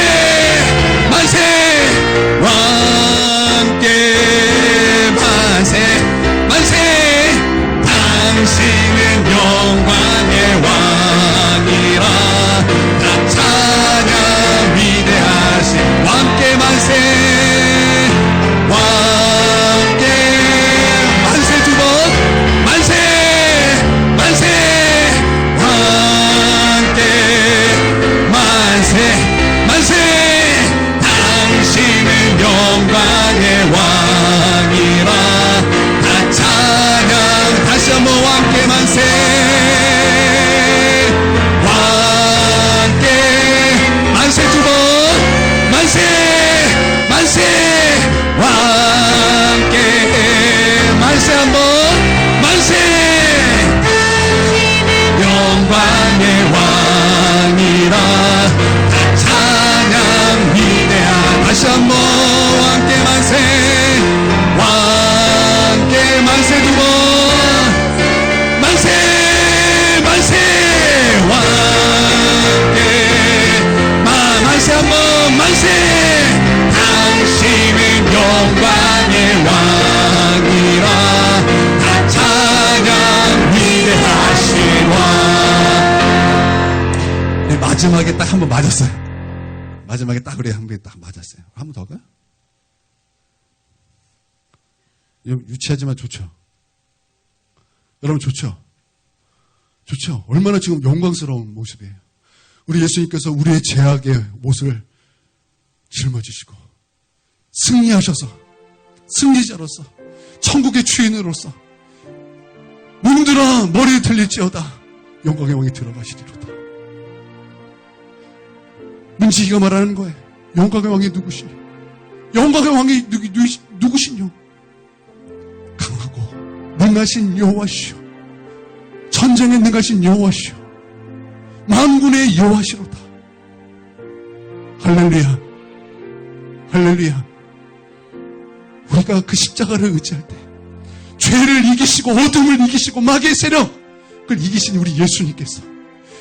만세 왕께 만세 만세 당신은 영광의 왕이라 다 찬양 위대하신 왕께 만세 왕께 만세 2번 만세 만세 왕께 만세 만세 당신은 영광의 왕이라 다 찬양 다시 한번 왕께 만세 마지막에 딱 한 번 맞았어요. 마지막에 딱 우리 한 번 딱 맞았어요. 한 번 더 할까요? 유치하지만 좋죠. 여러분 좋죠? 좋죠? 얼마나 지금 영광스러운 모습이에요. 우리 예수님께서 우리의 죄악의 못을 짊어지시고 승리하셔서 승리자로서 천국의 주인으로서 몸들아 머리를 들릴지어다 영광의 왕이 들어가시리로다. 문지기가 말하는 거예요. 영광의 왕이 누구시냐? 영광의 왕이 누구시뇨? 강하고 능하신 여호와시오. 전쟁에 능하신 여호와시오. 만군의 여호와시로다. 할렐루야. 할렐루야. 우리가 그 십자가를 의지할 때 죄를 이기시고 어둠을 이기시고 마귀의 세력을 이기신 우리 예수님께서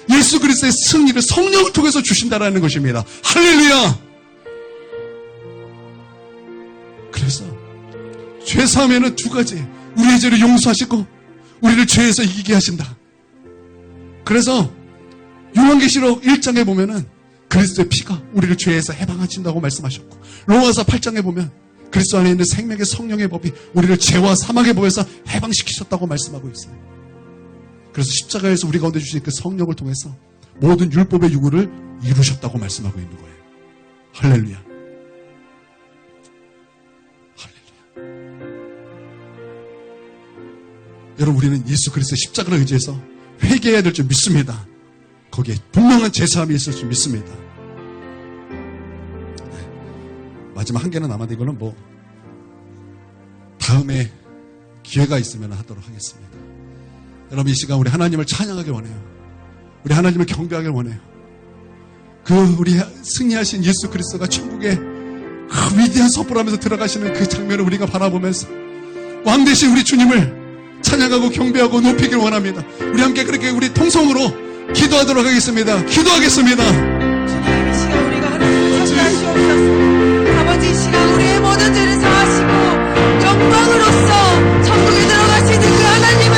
예수 그리스도의 승리를 성령을 통해서 주신다라는 것입니다. 할렐루야. 그래서 죄사함에는 두 가지, 우리의 죄를 용서하시고 우리를 죄에서 이기게 하신다. 그래서 요한계시록 1장에 보면은 그리스도의 피가 우리를 죄에서 해방하신다고 말씀하셨고, 로마서 8장에 보면 그리스도 안에 있는 생명의 성령의 법이 우리를 죄와 사망의 법에서 해방시키셨다고 말씀하고 있어요. 그래서 십자가에서 우리 가운데 주신 그 성령을 통해서 모든 율법의 요구를 이루셨다고 말씀하고 있는 거예요. 할렐루야. 할렐루야. 여러분, 우리는 예수 그리스도의 십자가를 의지해서 회개해야 될 줄 믿습니다. 거기에 분명한 제사함이 있을 줄 믿습니다. 마지막 한 개는 남았는데 이거는 다음에 기회가 있으면 하도록 하겠습니다. 여러분, 이 시간 우리 하나님을 찬양하길 원해요. 우리 하나님을 경배하길 원해요. 우리 승리하신 예수 그리스도가 천국에 위대한 섭불하면서 들어가시는 그 장면을 우리가 바라보면서 왕 대신 우리 주님을 찬양하고 경배하고 높이길 원합니다. 우리 함께 그렇게 우리 통성으로 기도하도록 하겠습니다. 기도하겠습니다. 주님, 이 시간 우리가 하나님을 찬양하시옵소서. 아버지, 이 시간 우리의 모든 죄를 사하시고 영광으로서 천국에 들어가시는 그 하나님을,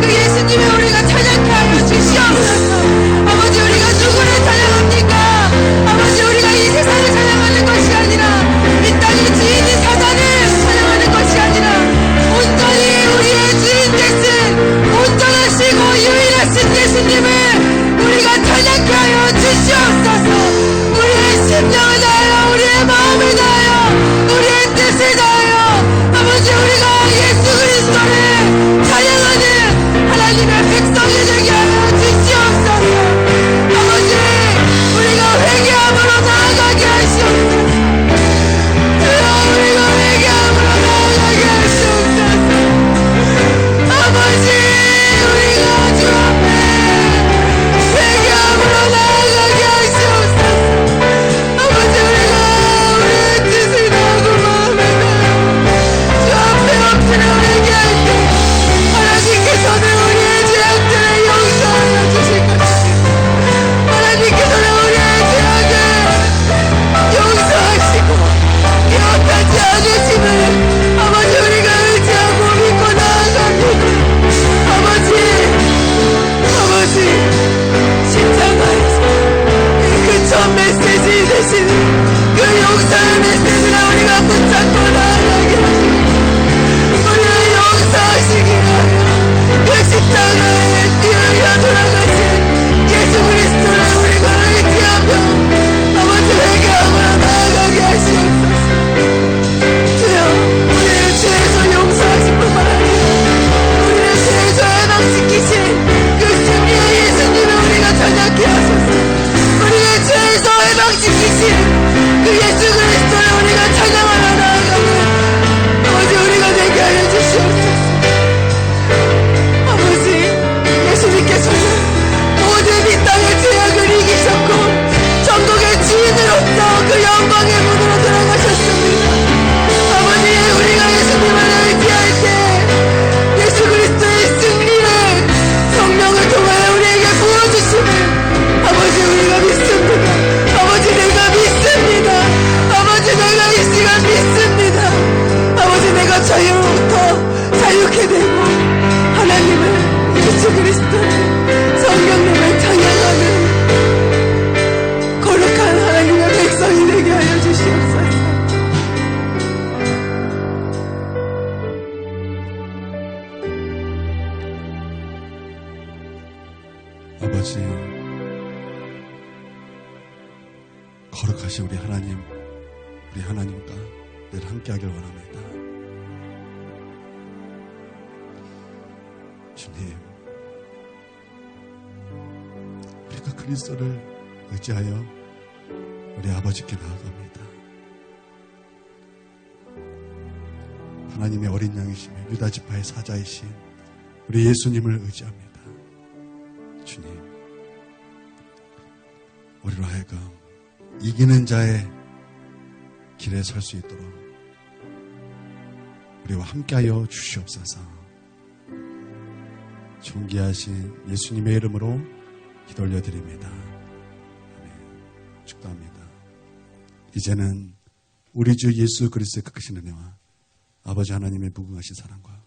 그 예수님을 우리가 찬양케 하여 주시옵소서. 아버지, 우리가 누구를 찬양합니까? 아버지, 우리가 이 세상을 찬양하는 것이 아니라 이 땅의 주인인 사단을 찬양하는 것이 아니라 온전히 우리의 주인 되신 온전하시고 유일하신 예수님을 우리가 찬양케 하여 주시옵소서. 우리의 심령을 다하여 우리의 마음을 다하여 우리의 뜻을 다하여 아버지, 우리가 예수 그리스도를 아버지, 거룩하신 우리 하나님과 늘 함께하길 원합니다. 주님, 우리가 그리스도를 의지하여 우리 아버지께 나아갑니다. 하나님의 어린 양이시며 유다 지파의 사자이신 우리 예수님을 의지합니다. 주님, 우리로 하여금 이기는 자의 길에 설 수 있도록 우리와 함께하여 주시옵소서. 존귀하신 예수님의 이름으로 기도 올려드립니다. 아멘. 축도합니다. 이제는 우리 주 예수 그리스도의 크신 은혜와 아버지 하나님의 무궁하신 사랑과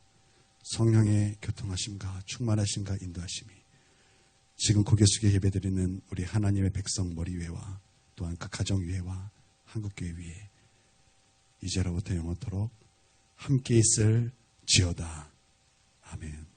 성령의 교통하심과 충만하심과 인도하심이 지금 고개 숙여 예배드리는 우리 하나님의 백성 머리 위에와 또한 그 가정 위에와 한국교회 위에 이제로부터 영원토록 함께 있을 지어다. 아멘.